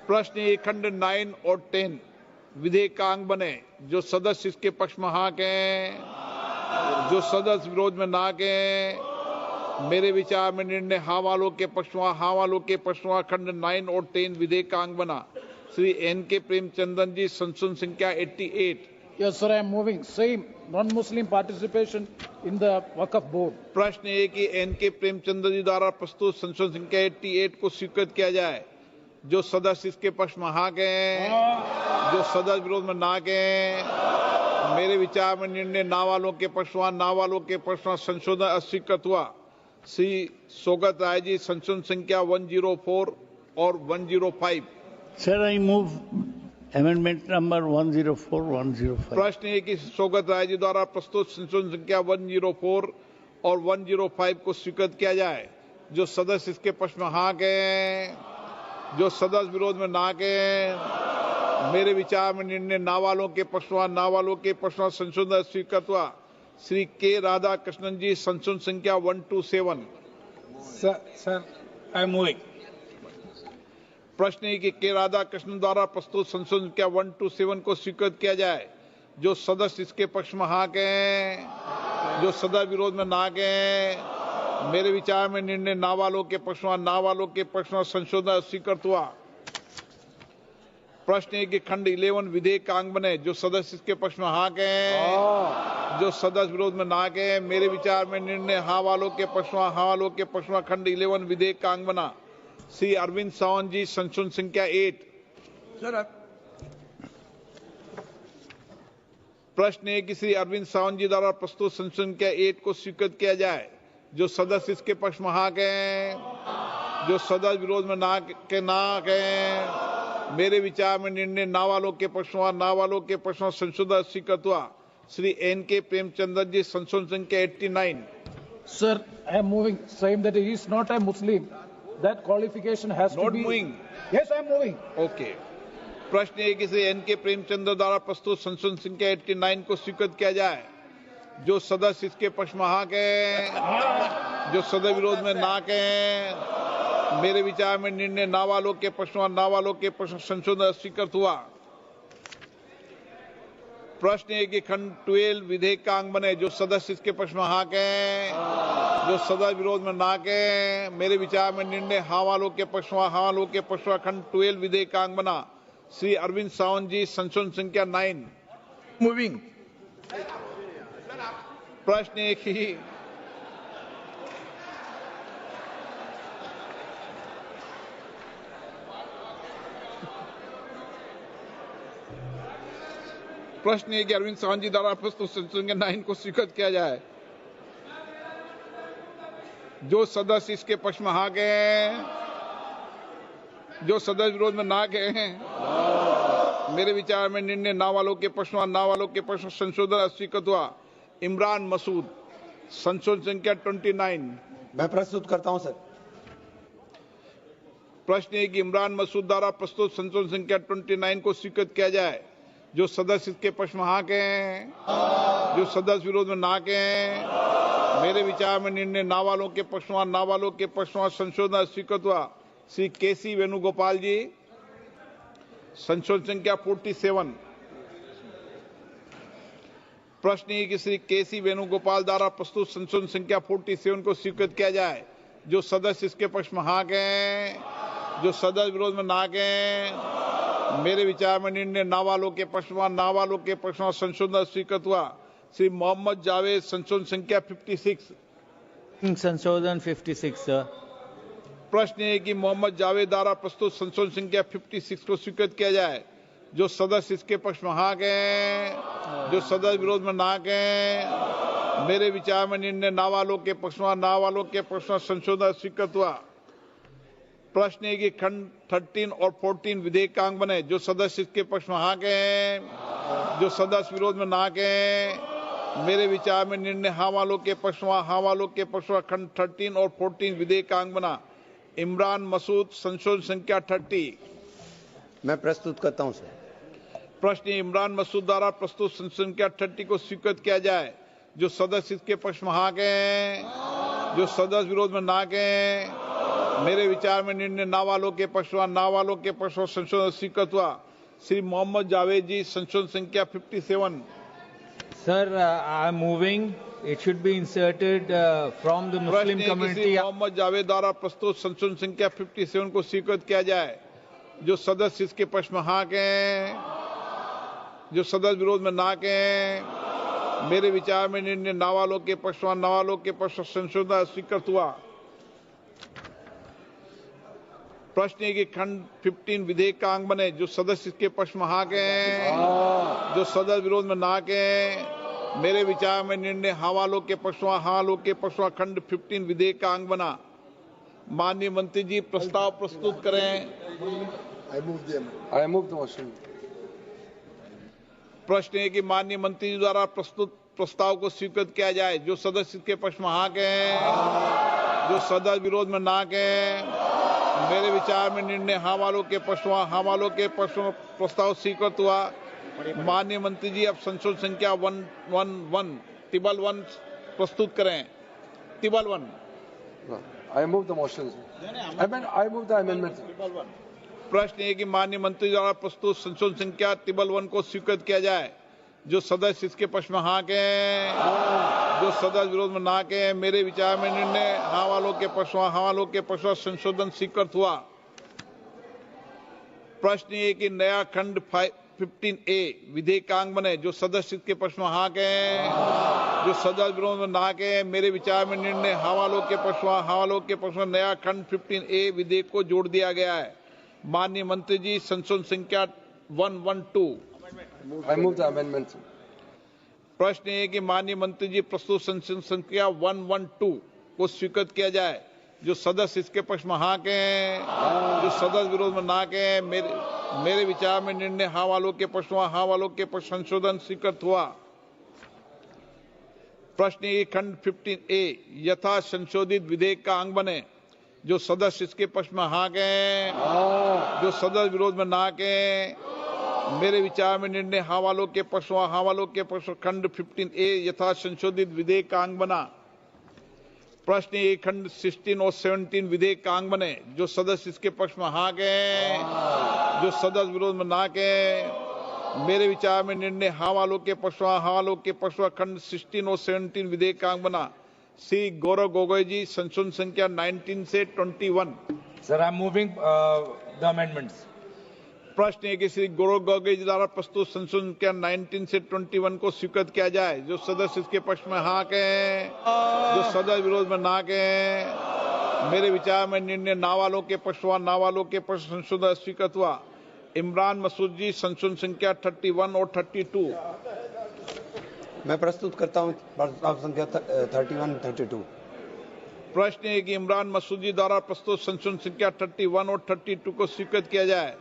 प्रश्न ये खंड 9 और 10 विधेयक का अंग बने। जो सदस्य इसके पक्ष में हाँ कहें, जो सदस्य विरोध में ना कहें। मेरे विचार में निर्णय हाँ वालों के पक्ष में, हाँ वालों के पक्ष में खंड 9 और 10 विधेयक का अंग बना। श्री एन.के. प्रेमचंदन जी, संशोधन संख्या 88। Yes, sir, I am moving. Same non-Muslim participation in the Waqf board. प्रश्न ये कि एन.के. प्रेमचंदन जी द्वारा प्रस्तुत संशोधन संख्या 88 को स्वीकृत किया जाए। जो सदस्य इसके पक्ष में हाँ कहें, जो सदस्य विरोध में ना कहें। मेरे विचार में निर्णय ना वालों के पक्ष में, ना वालों के पक्ष में संशोधन अस्वीकृत हुआ। श्री सौगत राय जी, संशोधन संख्या 104 और 105। Sir, I move amendment number 104, 105. प्रश्न है कि सौगत राय जी द्वारा प्रस्तुत संशोधन संख्या 104 और 105 को स्वीकृत किया जाए। जो सदस्य इसके पक्ष में हाँ कहें, जो सदस्य विरोध में ना कहें। मेरे विचार में निर्णय ना वालों के पक्ष में, ना वालों के पक्ष में संशोधन स्वीकृत हुआ। श्री के राधाकृष्णन जी, संशोधन संख्या 127। Sir, I am moving. प्रश्न है कि के राधाकृष्णन द्वारा प्रस्तुत संशोधन संख्या 127 को स्वीकृत किया जाए। जो सदस्य इसके पक्ष में हाँ कहें, जो सदस्य विरोध में ना कहें। मेरे विचार में निर्णय ना वालों के पक्ष में, ना वालों के पक्ष में संशोधन स्वीकृत हुआ। प्रश्न है कि खंड 11 विधेयक का अंग बने। जो सदस्य इसके पक्ष में हाँ कहें, जो सदस्य विरोध में ना कहें। मेरे विचार में निर्णय हाँ वालों के पक्ष में, हाँ वालों के पक्ष में खंड 11 विधेयक का अंग बना। श्री अरविंद सावंत जी, संशोधन संख्या 8। प्रश्न है कि श्री अरविंद सावंत जी द्वारा प्रस्तुत संशोधन संख्या 8 को स्वीकृत किया जाए। जो सदस्य इसके पक्ष में हाँ कहें, जो सदस्य विरोध में ना कहें। मेरे विचार में निर्णय ना वालों के पक्ष में, ना वालों के पक्ष में संशोधन स्वीकृत हुआ। श्री एन.के. प्रेमचंदन जी, संशोधन संख्या 89। Sir, I am moving. Same that he is not a Muslim. That qualification has to Not be. moving. Yes, I am moving. Okay. प्रश्न है कि श्री एन.के. प्रेमचंद्र द्वारा प्रस्तुत संशोधन संख्या 89 को स्वीकृत किया जाए। जो सदस्य इसके पक्ष में हाँ कहें, जो सदस्य विरोध में ना कहें। मेरे विचार में निर्णय ना वालों के पक्ष में, ना वालों के पक्ष में संशोधन स्वीकृत हुआ। प्रश्न है कि खंड 12 विधेयक का अंग बने। जो सदस्य इसके पक्ष में हाँ कहें, जो सदस्य विरोध में ना कहें। मेरे विचार में निर्णय हाँ वालों के पक्ष में, हाँ वालों के पक्ष में खंड 12 विधेयक का अंग बना। श्री अरविंद सावंत जी, संशोधन संख्या 9। Moving. प्रश्न है कि प्रश्न है कि अरविंद सावंत जी द्वारा प्रस्तुत संशोधन के 9 को स्वीकृत किया जाए। जो सदस्य इसके पक्ष में हाँ गए हैं, जो सदस्य विरोध में ना गए हैं, मेरे विचार में निर्णय ना वालों के पक्ष में, ना वालों के पक्ष में संशोधन अस्वीकृत हुआ। इमरान मसूद, संशोधन संख्या 29। मैं प्रस्तुत करता हूं सर। प्रश्न है कि इमरान मसूद द्वारा प्रस्तुत संशोधन संख्या 29 को स्वीकृत किया जाए। जो सदस्य इसके पक्ष में हाँ के हैं, जो सदस्य विरोध में ना के हैं, मेरे विचार में निर्णय ना वालों के पक्ष में, ना वालों के पक्ष में संशोधन स्वीकृत हुआ। श्री केसी वेणुगोपाल जी, संशोधन संख्या 47। प्रश्न है कि श्री केसी वेणुगोपाल द्वारा प्रस्तुत संशोधन संख्या 47 को स्वीकृत किया जाए। जो सदस्य इसके पक्ष में हाँ गए, जो सदस्य विरोध में ना गए, मेरे विचार में निर्णय ना वालों के पक्ष में, ना वालों के पक्ष में संशोधन स्वीकृत हुआ। श्री मोहम्मद जावेद, संशोधन संख्या 56। संशोधन 56 सर। प्रश्न है कि मोहम्मद जावेद द्वारा प्रस्तुत संशोधन संख्या 56 को स्वीकृत किया जाए। जो सदस्य इसके पक्ष में हाँ गए, जो सदस्य विरोध में ना गए, मेरे विचार में निर्णय ना वालों के पक्ष में, ना वालों के पक्ष में संशोधन स्वीकृत हुआ। प्रश्न है कि खंड 13 और 14 विधेयक का अंग बने। जो सदस्य इसके पक्ष में हाँ गए, जो सदस्य विरोध में ना गए, मेरे विचार में निर्णय हाँ वालों के पक्ष में, हाँ वालों के पक्ष में खंड 13 और 14 विधेयक का अंग बना। इमरान मसूद, संशोधन संख्या 30। मैं प्रस्तुत करता हूं सर। प्रश्न इमरान मसूद द्वारा प्रस्तुत संशोधन संख्या 30 को स्वीकृत किया जाए। जो सदस्य इसके पक्ष में हाँ गए, जो सदस्य विरोध में ना गए, मेरे विचार में निर्णय ना वालों के पक्ष में, ना वालों के पक्ष में संशोधन स्वीकृत हुआ। श्री मोहम्मद जावेद जी, संशोधन संख्या 57। Sir, I'm moving. It should be inserted from the Muslim community. Mohammad Javed द्वारा प्रस्तुत संशोधन संख्या 57 को स्वीकृत किया जाए। जो सदस्य इसके पक्ष में हाँ गए, जो सदस्य विरोध में ना गए, मेरे विचार में निर्णय ना वालों के पक्ष में, ना वालों के पक्ष में संशोधन स्वीकृत हुआ। प्रश्न है कि खंड 15 विधेयक का अंग बने। जो सदस्य इसके पक्ष में हाँ गए, जो सदस्य विरोध में ना गए, मेरे विचार में निर्णय हाँ वालों के पक्ष में, हाँ वालों के पक्ष में खंड 15 विधेयक का अंग बना। माननीय मंत्री जी प्रस्ताव प्रस्तुत करें। I move the motion. प्रश्न है कि माननीय मंत्री जी द्वारा प्रस्तुत प्रस्ताव को स्वीकृत किया जाए। जो सदस्य इसके पक्ष में हाँ गए, जो सदस्य विरोध में ना गए, मेरे विचार में निर्णय हाँ वालों के पक्ष में, हाँ वालों के पक्ष में प्रस्ताव स्वीकृत हुआ। माननीय मंत्री जी अब संशोधन संख्या 111 टिबल 1 प्रस्तुत करें। टिबल 1। I move the motion. I move the amendment. प्रश्न है कि माननीय मंत्री द्वारा प्रस्तुत संशोधन संख्या टिबल 1 को स्वीकृत किया जाए। जो सदस्य इसके पक्ष में हाँ गए, जो सदस्य विरोध में ना गए, मेरे विचार में निर्णय हाँ वालों के पक्ष में, हाँ वालों के पक्ष में संशोधन स्वीकृत हुआ। प्रश्न ये कि नया खंड 15A विधेयक का अंग बने। जो सदस्य इसके पक्ष में हाँ गए, जो सदस्य विरोध में ना गए, मेरे विचार में निर्णय हाँ वालों के पक्ष में, हाँ वालों के पक्ष में नया खंड 15A विधेयक को जोड़ दिया गया है। माननीय मंत्री जी संशोधन संख्या 112। I move the amendment. प्रश्न है कि माननीय मंत्री जी प्रस्तुत संशोधन संख्या 112 को स्वीकृत किया जाए। जो सदस्य इसके पक्ष में हाँ के, जो सदस्य विरोध में ना के, मेरे विचार में निर्णय हाँ वालों के पक्ष में, हाँ वालों के पक्ष संशोधन स्वीकृत हुआ। प्रश्न है खंड 15A यथा संशोधित विधेयक का अंग बने। जो सदस्य इसके पक्ष में हाँ गए, जो सदस्य विरोध में ना गए, मेरे विचार में निर्णय हाँ वालों के पक्ष में, हाँ वालों के पक्ष खंड 15A यथा संशोधित विधेयक का अंग बना। प्रश्न ये खंड 16 और 17 विधेयक का अंग बने। जो सदस्य इसके पक्ष में हाँ गए, जो सदस्य विरोध में ना गए, मेरे विचार में निर्णय हाँ वालों के पक्ष में, हाँ वालों के पक्ष खंड 16 और 17 विधेयक का अंग बना। श्री गौरव गोगोई जी संशोधन संख्या 19 से 21। Sir, I'm moving the amendments. प्रश्न है कि श्री गौरव गोगोई जी द्वारा प्रस्तुत संशोधन संख्या 19 से 21 को स्वीकृत किया जाए। जो सदस्य इसके पक्ष में हाँ कहें, जो सदस्य विरोध में ना कहें, मेरे विचार में निर्णय ना वालों के पक्ष हुआ, ना वालों के पक्ष संशोधन स्वीकृत हुआ। इमरान मसूद जी संशोधन संख्या 31 और 32। मैं प्रस्तुत करता हूं प्रस्ताव संख्या 31 32। प्रश्न है कि इमरान मसूद जी द्वारा प्रस्तुत संशोधन संख्या 31 और 32 को स्वीकृत किया जाए।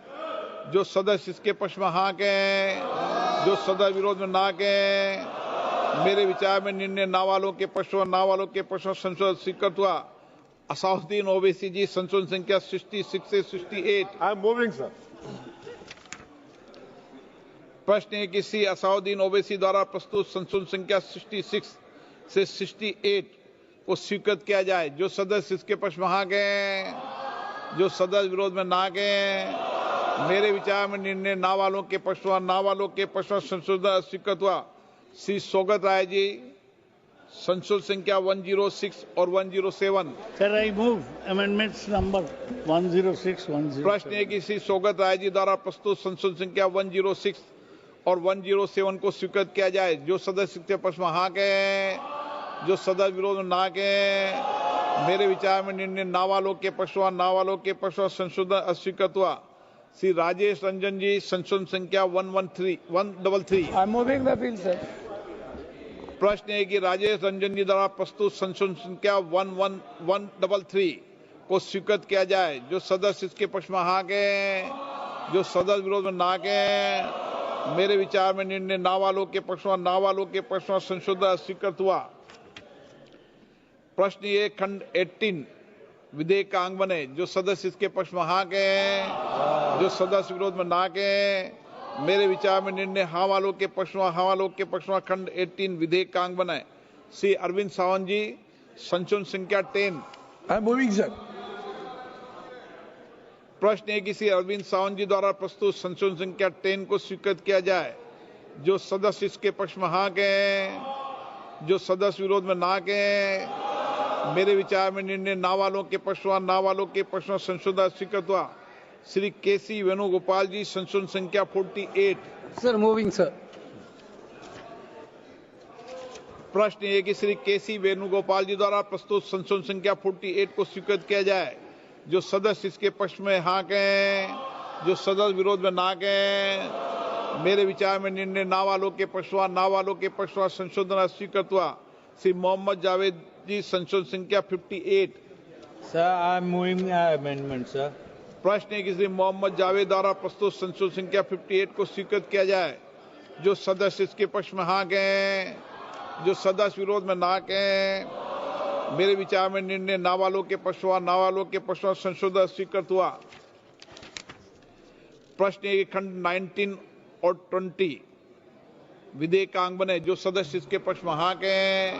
जो सदस्य इसके पक्ष में हाँ कहें, जो सदस्य विरोध में ना कहें। मेरे विचार में निर्णय ना वालों के पक्ष में, ना वालों के पक्ष में संशोधन स्वीकृत हुआ। असाउद्दीन ओवैसी जी संशोधन संख्या 66 से 68। I am moving, sir. प्रश्न है कि श्री असाउद्दीन ओवैसी द्वारा प्रस्तुत संशोधन संख्या 66 से 68 को स्वीकृत किया जाए। जो सदस्य इसके पक्ष में हाँ कहें, जो सदस्य विरोध में ना कहें। मेरे विचार में निर्णय ना वालों के पक्ष में, ना वालों के पक्ष में संशोधन स्वीकृत हुआ। श्री सौगत राय जी संशोधन संख्या 106 और 107। Sir, I move amendments number 106, 107. प्रश्न है कि श्री सौगत राय जी द्वारा प्रस्तुत संशोधन संख्या 106 और 107 को स्वीकृत किया जाए। जो सदस्य इसके पक्ष में हाँ कहें, जो सदस्य विरोध में ना कहें। मेरे विचार में निर्णय ना वालों के पक्ष में, ना वालों के पक्ष में संशोधन अस्वीकृत हुआ। श्री राजेश रंजन जी संशोधन संख्या 133। I am moving the bill, sir. प्रश्न है कि राजेश रंजन जी द्वारा प्रस्तुत संशोधन संख्या 133 को स्वीकृत किया जाए। जो सदस्य इसके पक्ष में हाँ कहें, जो सदस्य विरोध में ना कहें। मेरे विचार में निर्णय ना वालों के पक्ष में, ना वालों के पक्ष में संशोधन स्वीकृत हुआ। प्रश्न ये खंड 18 विधेयक का अंग बने। जो सदस्य इसके पक्ष में हाँ कहें, जो सदस्य विरोध में ना कहें। मेरे विचार में निर्णय हाँ वालों के पक्ष में, हाँ वालों के पक्ष में खंड 18 विधेयक का अंग बने। श्री अरविंद सावंत जी संशोधन संख्या 10। I am moving, sir. प्रश्न है कि श्री अरविंद सावंत जी द्वारा प्रस्तुत संशोधन संख्या 10 को स्वीकृत किया जाए। जो सदस्य इसके पक्ष में हाँ कहें, जो सदस्य विरोध में ना कहें। मेरे विचार में निर्णय ना वालों के पक्ष में, ना वालों के पक्ष में संशोधन स्वीकृत हुआ। श्री केसी वेणुगोपाल जी संशोधन संख्या 48। Sir moving sir. प्रश्न ये कि श्री केसी वेणुगोपाल जी द्वारा प्रस्तुत संशोधन संख्या 48 को स्वीकृत किया जाए। जो सदस्य इसके पक्ष में हाँ कहें, जो सदस्य विरोध में ना कहें। मेरे विचार में निर्णय ना वालों के पक्ष में, ना वालों के पक्ष में संशोधन स्वीकृत हुआ। श्री मोहम्मद जावेद जी संशोधन संख्या 58। Sir, I am moving the amendment, sir. प्रश्न है कि श्री मोहम्मद जावेद द्वारा प्रस्तुत संशोधन संख्या 58 को स्वीकृत किया जाए। जो सदस्य इसके पक्ष में हाँ कहें, जो सदस्य विरोध में ना कहें। मेरे विचार में निर्णय ना वालों के पक्ष में, ना वालों के पक्ष में संशोधन स्वीकृत हुआ। प्रश्न है कि खंड 19 और 20 विधेयक का अंग बने। जो सदस्य इसके पक्ष में हाँ कहें,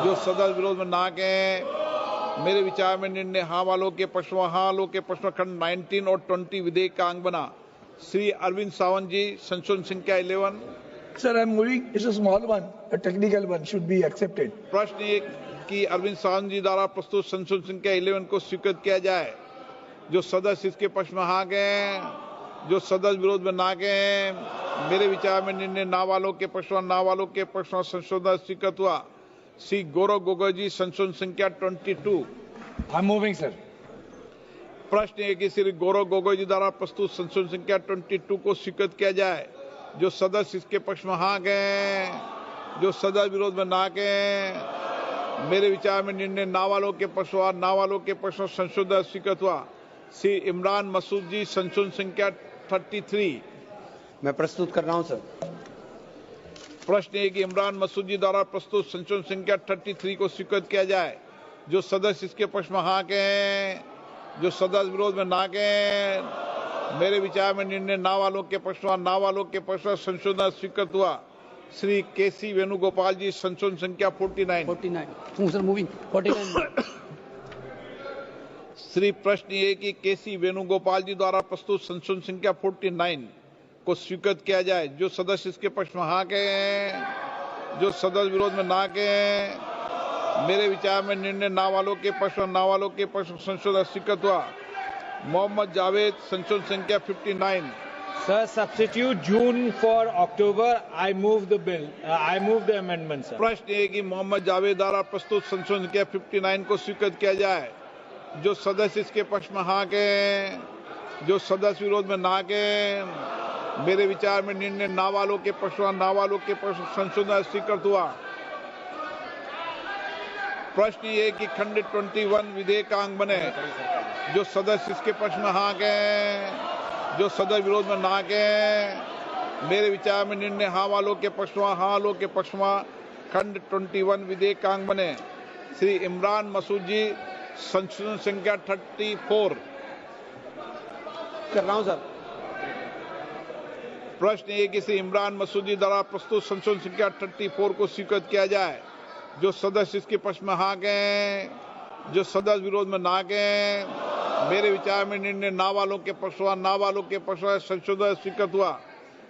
जो सदस्य विरोध में ना कहें। मेरे विचार में निर्णय हाँ वालों के पक्ष में, हाँ वालों के पक्ष में खंड 19 और 20 विधेयक का अंग बना। श्री अरविंद सावंत जी संशोधन संख्या 11। Sir, I am moving. It's a small one, a technical one, should be accepted. प्रश्न ये कि अरविंद सावंत जी द्वारा प्रस्तुत संशोधन संख्या 11 को स्वीकृत किया जाए। जो सदस्य इसके पक्ष में हाँ कहें, जो सदस्य विरोध में ना कहें। मेरे विचार में निर्णय ना वालों के पक्ष में, ना वालों के पक्ष में संशोधन स्वीकृत हुआ। श्री गौरव गोगोई जी संशोधन संख्या 22। I am moving, sir. प्रश्न है कि श्री गौरव गोगोई जी द्वारा प्रस्तुत संशोधन संख्या 22 को स्वीकृत किया जाए। जो सदस्य इसके पक्ष में हाँ कहें, जो सदस्य विरोध में ना कहें। मेरे विचार में निर्णय ना वालों के पक्ष में, ना वालों के पक्ष में संशोधन स्वीकृत हुआ। श्री इमरान मसूद जी संशोधन संख्या 33। मैं प्रस्तुत कर रहा हूं सर। प्रश्न है कि इमरान मसूद जी द्वारा प्रस्तुत संशोधन संख्या 33 को स्वीकृत किया जाए। जो सदस्य इसके पक्ष में हाँ कहें, जो सदस्य विरोध में ना कहें। मेरे विचार में निर्णय ना वालों के पक्ष में, ना वालों के पक्ष में संशोधन स्वीकृत हुआ। श्री केसी वेणुगोपाल जी संशोधन संख्या 49। Sir moving 49। श्री प्रश्न ये कि केसी वेणुगोपाल जी द्वारा प्रस्तुत संशोधन संख्या 49 को स्वीकृत किया जाए। जो सदस्य इसके पक्ष में हाँ कहें, जो सदस्य विरोध में ना कहें। मेरे विचार में निर्णय ना वालों के पक्ष में, ना वालों के पक्ष में संशोधन स्वीकृत हुआ। मोहम्मद जावेद संशोधन संख्या 59। Sir, substitute June for October. I move the bill. I move the amendment, sir. प्रश्न है कि मोहम्मद जावेद द्वारा प्रस्तुत संशोधन संख्या 59 को स्वीकृत किया जाए। जो सदस्य इसके पक्ष में हाँ कहें, जो सदस्य विरोध में ना के मेरे विचार में निर्णय नाबालोग के पक्ष में नाबालोग के पक्ष संशोधन स्वीकृत हुआ। प्रश्न ये कि खंड 21 विधेयक का अंग बने। जो सदस्य इसके पक्ष में हाँ के, जो सदस्य विरोध में ना के मेरे विचार में निर्णय हाँ वालों के पक्ष में हाँ वालों के पक्ष में खंड 21 विधेयक का अंग बने। श्री इमरान मसूद जी संशोधन संख्या 34 कर रहा हूं सर। प्रश्न ये कि श्री इमरान मसूदी द्वारा प्रस्तुत संशोधन संख्या 34 को स्वीकृत किया जाए। जो सदस्य इसके पक्ष में हाँ गए, जो सदस्य विरोध में ना गए मेरे विचार में निर्णय ना वालों के पक्ष में ना वालों के पक्ष में संशोधन स्वीकृत हुआ।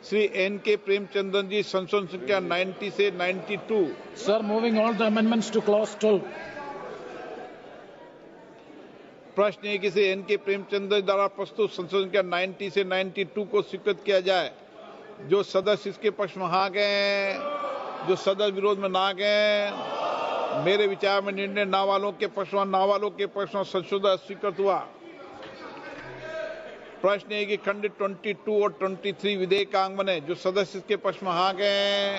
श्री एन.के. प्रेमचंद्रन जी संशोधन संख्या 90 से 92। Sir, moving all the amendments to clause 12. प्रश्न है कि श्री एन.के. प्रेमचंद्र द्वारा प्रस्तुत संशोधन संख्या 90 से 92 को स्वीकृत किया जाए। जो सदस्य इसके पक्ष में हाँ गए, जो सदस्य विरोध में ना गए मेरे विचार में निर्णय ना वालों के पक्ष में ना वालों के पक्ष में संशोधन स्वीकृत हुआ। प्रश्न है कि खंड 22 और 23 विधेयक का अंग बने। जो सदस्य इसके पक्ष में हाँ गए,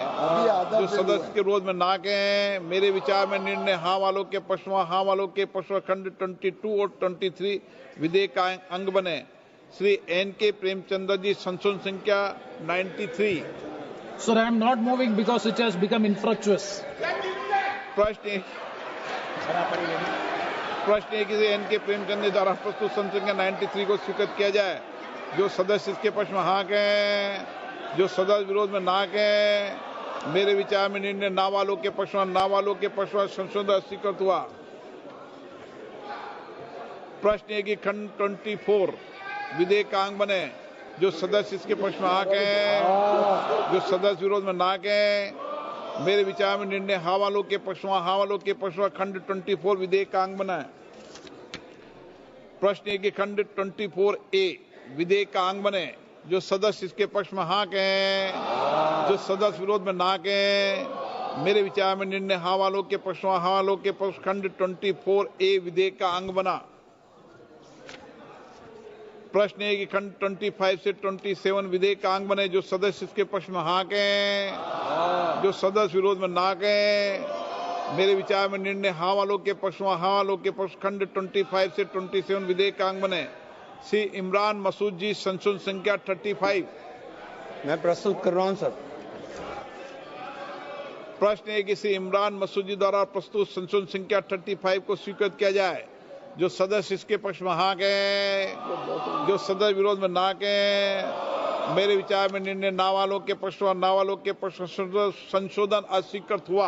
जो सदस्य के विरोध में ना गए मेरे विचार में निर्णय हाँ वालों के पक्ष में हाँ वालों के पक्ष में खंड 22 और 23 विधेयक का अंग बने। श्री एन.के. प्रेमचंद्र जी संशोधन संख्या 93। Sir, I am not moving because it has become infructuous. प्रश्न है कि एन.के. प्रेमचंद द्वारा प्रस्तुत संशोधन संख्या 93 को स्वीकृत किया जाए। जो सदस्य इसके पक्ष में हाँ गए, जो सदस्य विरोध में ना गए मेरे विचार में निर्णय ना वालों के पक्ष में ना वालों के पक्ष में संशोधन स्वीकृत हुआ। प्रश्न है कि खंड 24 विधेयक का अंग बने। जो सदस्य इसके पक्ष में हाँ गए, जो सदस्य विरोध में ना गए मेरे विचार में निर्णय हाँ वालों के पक्ष में हाँ वालों के पक्ष में खंड 24 विधेयक का अंग बना है। प्रश्न है कि खंड 24A विधेयक का अंग बने। जो सदस्य इसके पक्ष में हाँ गए, जो सदस्य विरोध में ना गए मेरे विचार में निर्णय हाँ वालों के पक्ष में हाँ वालों के पक्ष खंड 24A विधेयक का अंग बना। प्रश्न है कि खंड 25 से 27 विधेयक का अंग बने। जो सदस्य इसके पक्ष में हाँ गए, जो सदस्य विरोध में ना गए मेरे विचार में निर्णय हाँ वालों के पक्ष में हाँ वालों के पक्ष खंड 25 से 27 विधेयक का अंग बने। श्री इमरान मसूद जी संशोधन संख्या 35। मैं प्रस्तुत कर रहा हूं सर। प्रश्न है कि श्री इमरान मसूद जी द्वारा प्रस्तुत संशोधन संख्या 35 को स्वीकृत किया जाए। जो सदस्य इसके पक्ष में हाँ गए, जो सदस्य विरोध में ना गए मेरे विचार में निर्णय ना वालों के पक्ष में ना वालों के पक्ष संशोधन अस्वीकृत हुआ।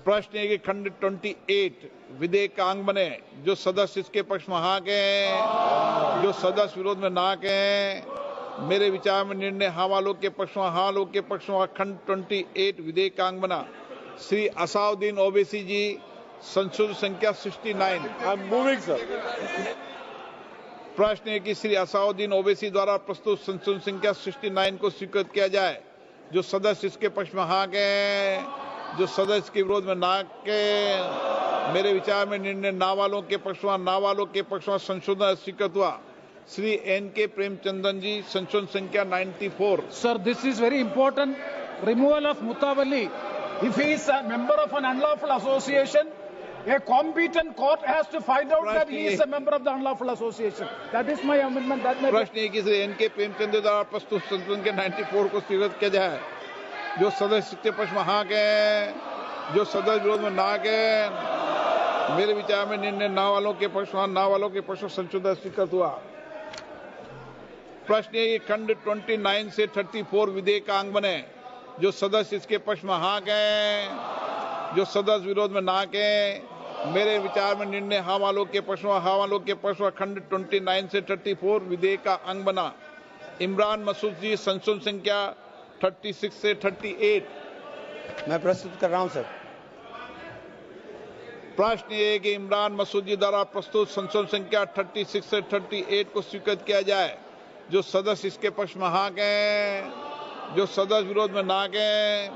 प्रश्न है कि खंड 28 विधेयक का अंग बने। जो सदस्य इसके पक्ष में हाँ गए, जो सदस्य विरोध में ना गए मेरे विचार में निर्णय हाँ वालों के पक्ष में हाँ वालों के पक्ष में खंड 28 विधेयक का अंग बना। श्री असाउद्दीन ओवैसी जी संशोधन संख्या 69। Moving sir. प्रश्न है कि श्री असाउद्दीन ओवैसी द्वारा प्रस्तुत संशोधन संख्या 69 को स्वीकृत किया जाए। जो सदस्य इसके पक्ष में हाँ गए, जो सदस्य के विरोध में ना के मेरे विचार में निर्णय ना वालों के पक्ष में ना वालों के पक्ष में संशोधन स्वीकृत हुआ। श्री एन.के. प्रेमचंद्रन जी संशोधन संख्या 94। Sir, this is very important. Removal of Mutawalli. If he is a member of an unlawful association, a competent court has to find out that he is a member of the unlawful association. That is my amendment. That may प्रश्न है कि Shri NK. Premchandra द्वारा प्रस्तुत संशोधन के 94 को स्वीकृत किया जाए। जो सदस्य के पक्ष में हाँ गए, जो सदस्य विरोध में ना गए मेरे विचार में निर्णय ना वालों के पक्ष में ना वालों के पक्ष में संशोधन स्वीकृत हुआ। प्रश्न है कि खंड 29 से 34 विधेयक का अंग बने। जो सदस्य इसके पक्ष में हाँ गए, जो सदस्य विरोध में ना गए मेरे विचार में निर्णय हाँ वालों के पक्ष में हाँ वालों के पक्ष में खंड 29 से 34 विधेयक का अंग बना। इमरान मसूद जी संशोधन संख्या 36 से 38। मैं प्रस्तुत कर रहा हूं सर। प्रश्न ये है कि इमरान मसूद जी द्वारा प्रस्तुत संशोधन संख्या 36 से 38 को स्वीकृत किया जाए। जो सदस्य इसके पक्ष में हाँ गए, जो सदस्य विरोध में ना गए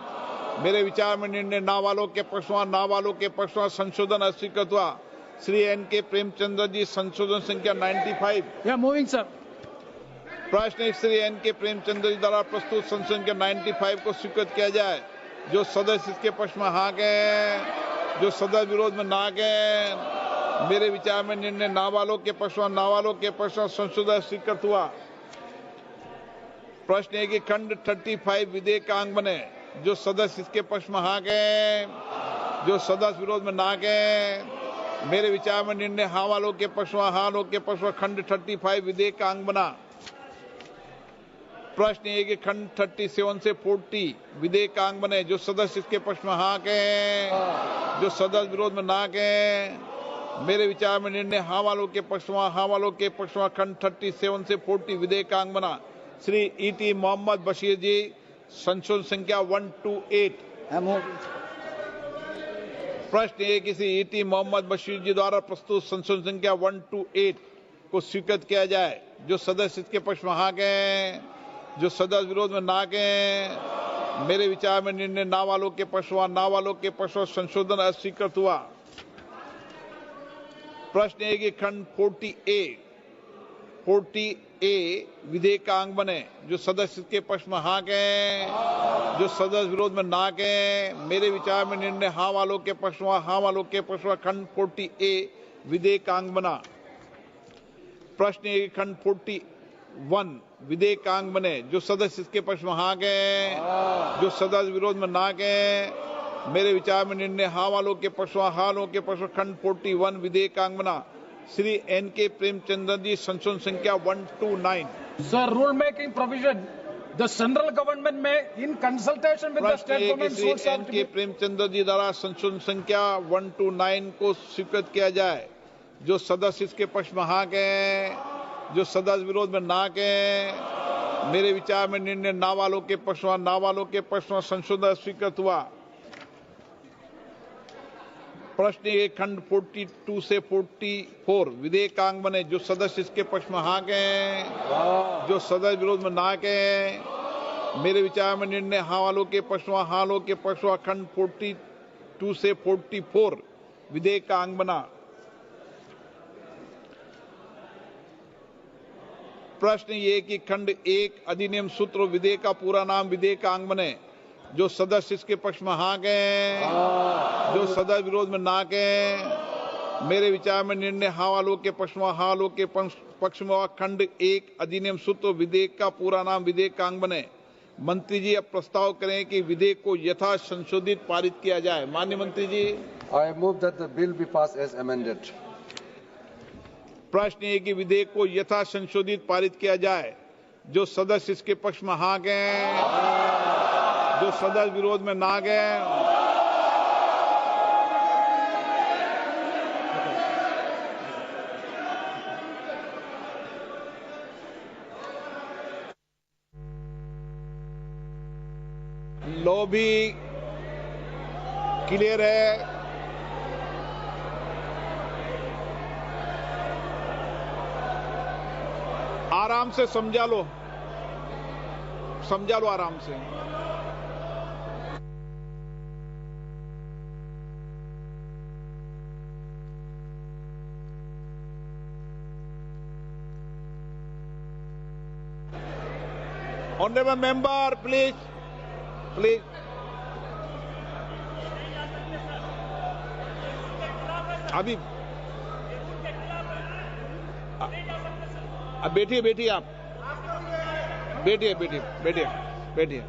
मेरे विचार में निर्णय ना वालों के पक्ष में ना वालों के पक्ष में संशोधन अस्वीकृत हुआ। श्री N.K. प्रेमचंद्र जी संशोधन संख्या 95। Yeah, moving, sir. प्रश्न श्री N.K. प्रेमचंद्र जी द्वारा प्रस्तुत संशोधन संख्या 95 को स्वीकृत किया जाए। जो सदस्य इसके पक्ष में हाँ गए, जो सदस्य विरोध में ना गए, मेरे विचार में निर्णय ना वालों के पक्ष में, ना वालों के पक्ष में संशोधन स्वीकृत हुआ। प्रश्न है कि खंड 35 विधेयक का अंग बने। जो सदस्य इसके पक्ष में हाँ गए, जो सदस्य विरोध में ना गए, मेरे विचार में निर्णय हाँ वालों के पक्ष में, हाँ वालों के पक्ष में खंड 35 विधेयक का अंग बना। प्रश्न है कि खंड 37 से 40 विधेयक का अंग बने। जो सदस्य इसके पक्ष में हाँ गए, जो सदस्य विरोध में ना गए, मेरे विचार में निर्णय हाँ वालों के पक्ष में, हाँ वालों के पक्ष में खंड 37 से 40 विधेयक का अंग बना। श्री E.T. मोहम्मद बशीर जी संशोधन संख्या 128। प्रश्न है कि श्री E.T. मोहम्मद बशीर जी द्वारा प्रस्तुत संशोधन संख्या 128 को स्वीकृत किया जाए। जो सदस्य इसके पक्ष में हाँ गए, जो सदस्य विरोध में ना गए, मेरे विचार में निर्णय ना वालों के पक्ष में, ना वालों के पक्ष में संशोधन अस्वीकृत हुआ। प्रश्न है कि खंड 40A विधेयक का अंग बने। जो सदस्य इसके पक्ष में हाँ गए, जो सदस्य विरोध में ना गए, मेरे विचार में निर्णय हाँ वालों के पक्ष में, हाँ वालों के पक्ष में खंड 40A विधेयक का अंग बना। प्रश्न है कि खंड 41 विधेयक का अंग बने। जो सदस्य इसके पक्ष में हाँ गए, जो सदस्य विरोध में ना गए, मेरे विचार में निर्णय हाँ वालों के पक्ष में, हाँ वालों के पक्ष में खंड 41 विधेयक का अंग बना। श्री N.K. प्रेमचंद्र जी संशोधन संख्या 129। Sir, rule making provision. The central government may, in consultation with the state government, Shri should have to N.K. be- Premchandra ji द्वारा संशोधन संख्या 129 को स्वीकृत किया जाए। जो सदस्य इसके पक्ष में हाँ गए, जो सदस्य विरोध में ना गए, मेरे विचार में निर्णय ना वालों के पक्ष में, ना वालों के पक्ष में संशोधन स्वीकृत हुआ। प्रश्न है खंड 42 से 44 विधेयक का अंग बने। जो सदस्य इसके पक्ष में हाँ गए, जो सदस्य विरोध में ना गए, मेरे विचार में निर्णय हाँ वालों के पक्ष में, हाँ वालों के पक्ष में खंड 42 से 44 विधेयक का अंग बना। प्रश्न ये कि खंड 1 अधिनियम सूत्र विधेयक का पूरा नाम विधेयक का अंग बने। जो सदस्य इसके पक्ष में हाँ गए, जो सदस्य विरोध में ना गए, मेरे विचार में निर्णय हाँ वालों के पक्ष में, हाँ वालों के पक्ष में खंड 1 अधिनियम सूत्र विधेयक का पूरा नाम विधेयक का अंग बने। मंत्री जी अब प्रस्ताव करें कि विधेयक को यथा संशोधित पारित किया जाए। माननीय मंत्री जी। I move that the bill be passed as amended. प्रश्न है कि विधेयक को यथा संशोधित पारित किया जाए। जो सदस्य इसके पक्ष में हाँ गए, जो सदस्य विरोध में ना गए, लो भी क्लियर है। आराम से समझा लो आराम से। ऑनरेबल मेंबर प्लीज अभी अब बैठिए आप बैठिए।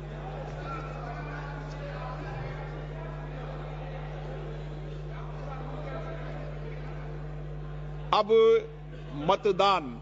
अब मतदान।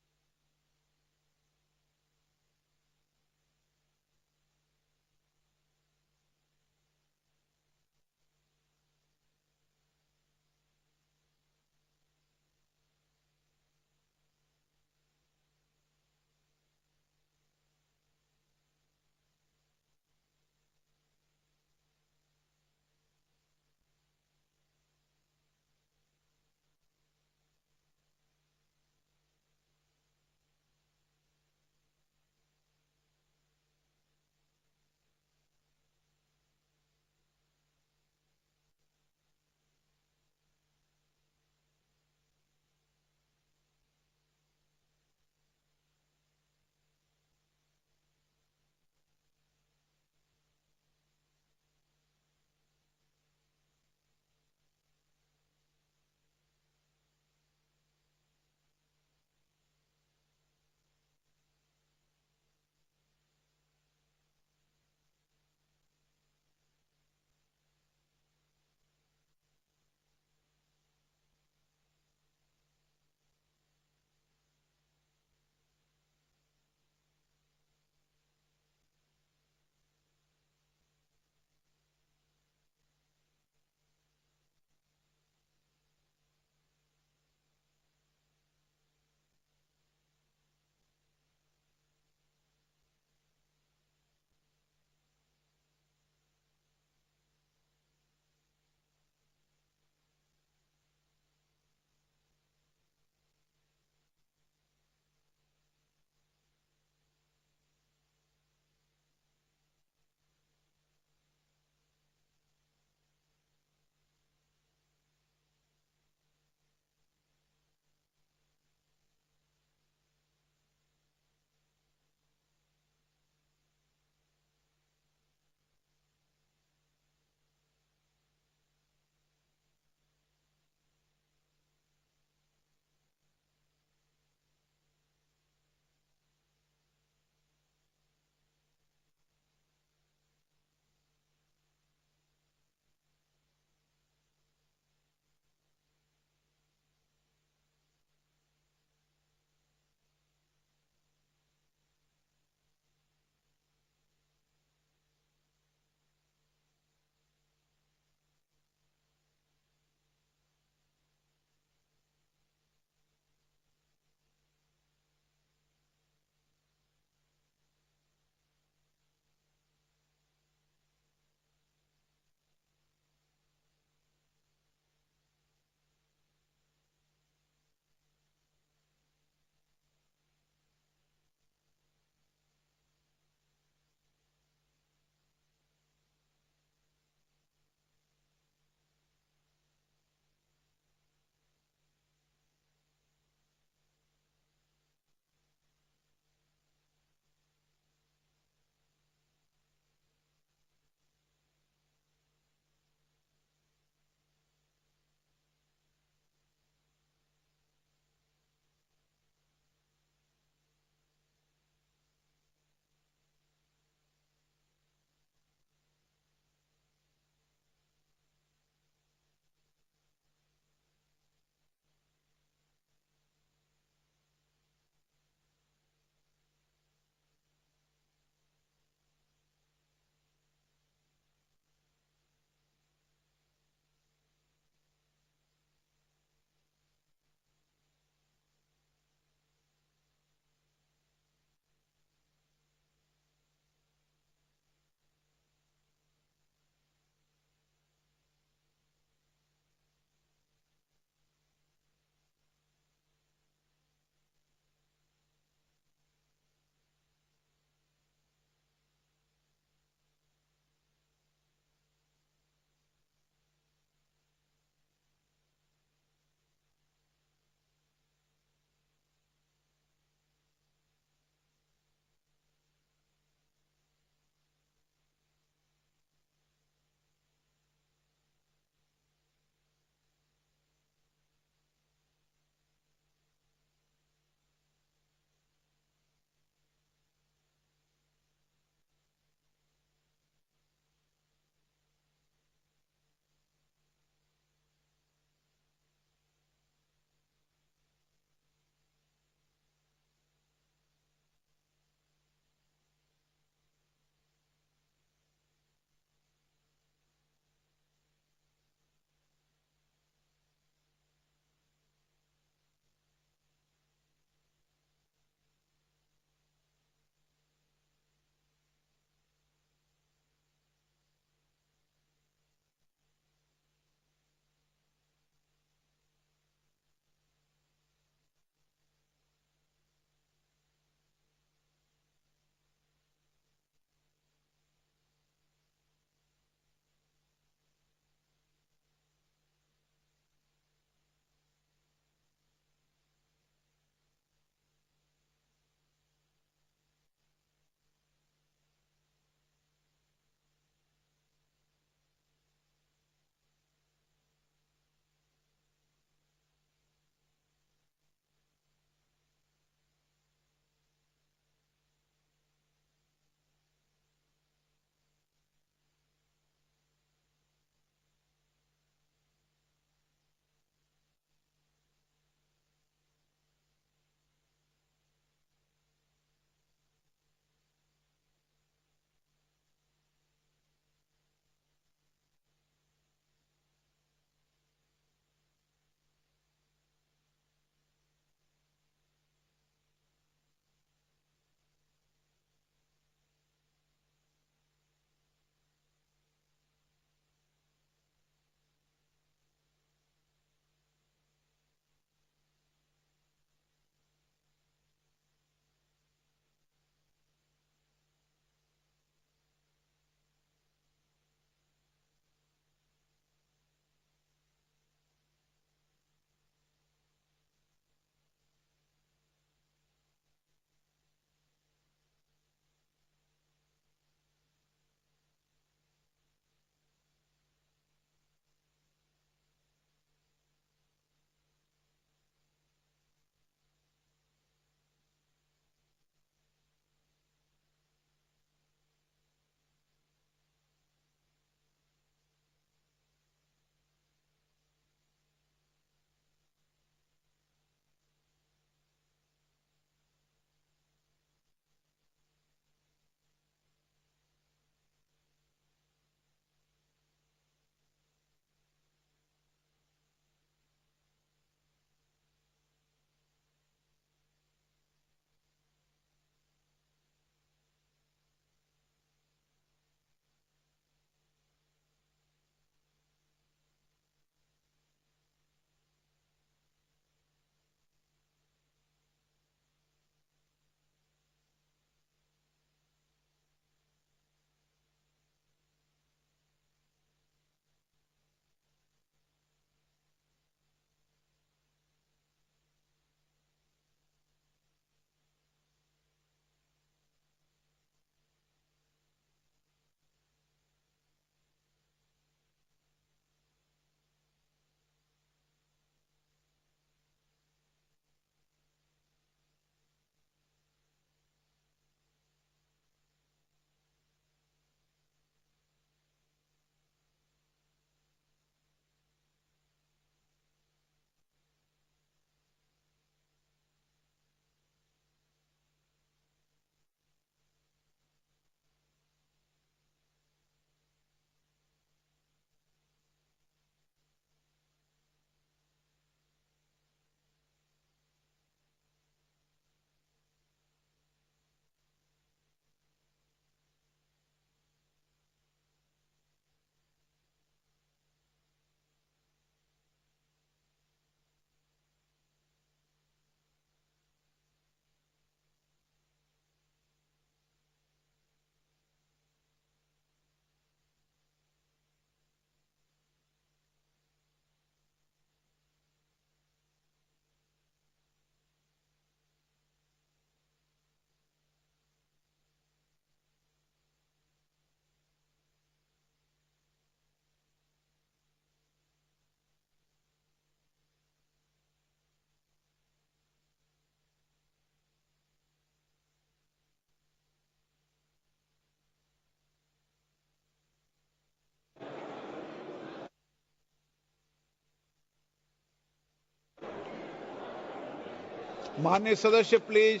माननीय सदस्य please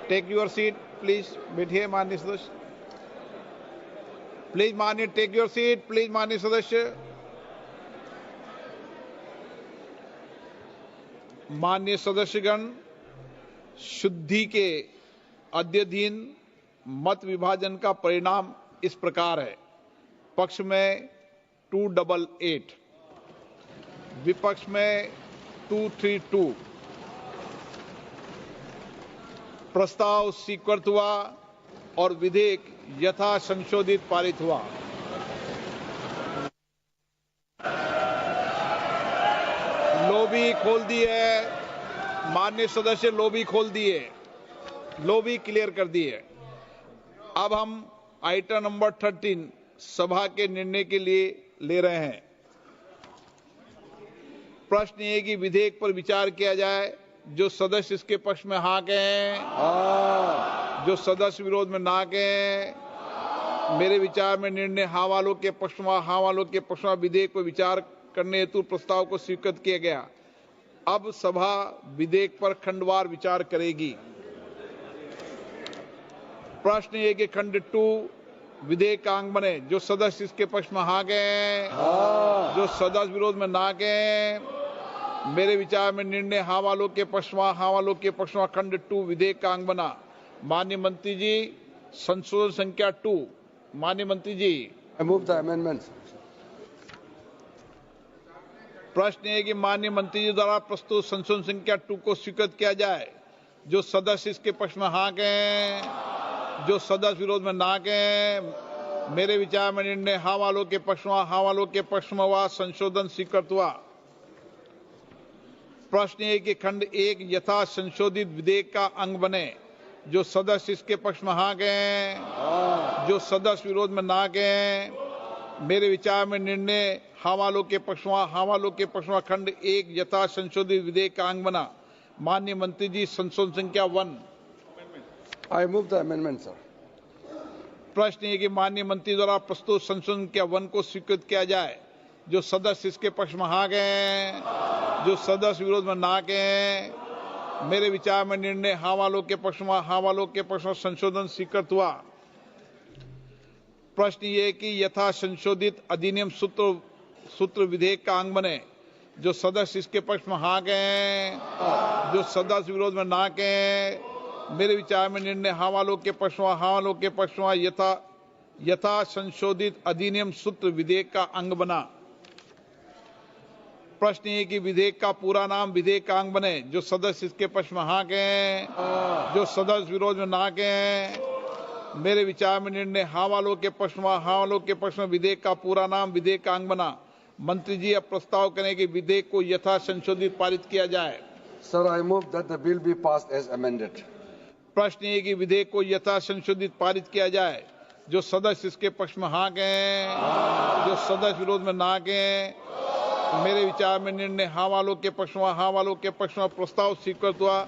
take your seat, please बैठिए माननीय सदस्य, प्लीज माननीय टेक योर सीट, प्लीज माननीय सदस्य। माननीय सदस्यगण, शुद्धि के अद्यधीन मत विभाजन का परिणाम इस प्रकार है। पक्ष में 288, विपक्ष में 232। प्रस्ताव स्वीकृत हुआ और विधेयक यथा संशोधित पारित हुआ। लॉबी खोल दी है माननीय सदस्य, लॉबी खोल दी है, लॉबी क्लियर कर दी है। अब हम आइटम नंबर 13 सभा के निर्णय के लिए ले रहे हैं। प्रश्न ये कि विधेयक पर विचार किया जाए। जो सदस्य इसके पक्ष में हाँ कहें, जो सदस्य विरोध में ना कहें। मेरे विचार में निर्णय हाँ वालों के पक्ष में, हाँ वालों के पक्ष में विधेयक पर विचार करने हेतु प्रस्ताव को स्वीकृत किया गया। अब सभा विधेयक पर खंडवार विचार करेगी। प्रश्न ये कि खंड 2 विधेयक का अंग बने। जो सदस्य इसके पक्ष में हाँ गए, जो सदस्य विरोध में ना गए। मेरे विचार में निर्णय हाँ वालों के पक्ष में, हाँ वालों के पक्ष में खंड 2 विधेयक का अंग बना। माननीय मंत्री जी, संशोधन संख्या 2। माननीय मंत्री जी, I move the amendments. प्रश्न है कि माननीय मंत्री जी द्वारा प्रस्तुत संशोधन संख्या 2 को स्वीकृत किया जाए। जो सदस्य इसके पक्ष में हाँ कहें, जो सदस्य विरोध में ना कहें। मेरे विचार में निर्णय हाँ वालों के पक्ष में, हाँ वालों के पक्ष में हुआ। संशोधन स्वीकृत हुआ। प्रश्न है कि खंड 1 यथा संशोधित विधेयक का अंग बने। जो सदस्य इसके पक्ष में हाँ कहें, जो सदस्य विरोध में ना कहें। मेरे विचार में निर्णय हाँ वालों के पक्ष में, हाँ वालों के पक्ष में खंड 1 यथा संशोधित विधेयक का अंग बना। माननीय मंत्री जी, संशोधन संख्या 1। I move the amendment, sir. प्रश्न है कि माननीय मंत्री द्वारा प्रस्तुत संशोधन संख्या 1 को स्वीकृत किया जाए। जो सदस्य इसके पक्ष में हाँ गए, जो सदस्य विरोध में ना गए। मेरे विचार में निर्णय हाँ वालों के पक्ष में, हाँ वालों के पक्ष में संशोधन स्वीकृत हुआ। प्रश्न ये कि यथा संशोधित अधिनियम सूत्र विधेयक का अंग बने। जो सदस्य इसके पक्ष में हाँ गए, जो सदस्य विरोध में ना गए। मेरे विचार में निर्णय हाँ वालों के पक्ष में, हाँ वालों के पक्ष में यथा संशोधित अधिनियम सूत्र विधेयक का अंग बना। प्रश्न ये कि विधेयक का पूरा नाम विधेयक का अंग बने। जो सदस्य इसके पक्ष में हाँ कहें, जो सदस्य विरोध में ना कहें। मेरे विचार में निर्णय हाँ वालों के पक्ष में, हाँ वालों के पक्ष में विधेयक का पूरा नाम विधेयक का अंग बना। मंत्री जी अब प्रस्ताव करें कि विधेयक को यथा संशोधित पारित किया जाए। Sir, I move that the bill be passed as amended. प्रश्न ये कि विधेयक को यथा संशोधित पारित किया जाए। जो सदस्य इसके पक्ष में हाँ कहें, जो सदस्य विरोध में ना कहें। मेरे विचार में निर्णय हाँ वालों के पक्ष में, हाँ वालों के पक्ष में प्रस्ताव स्वीकृत हुआ।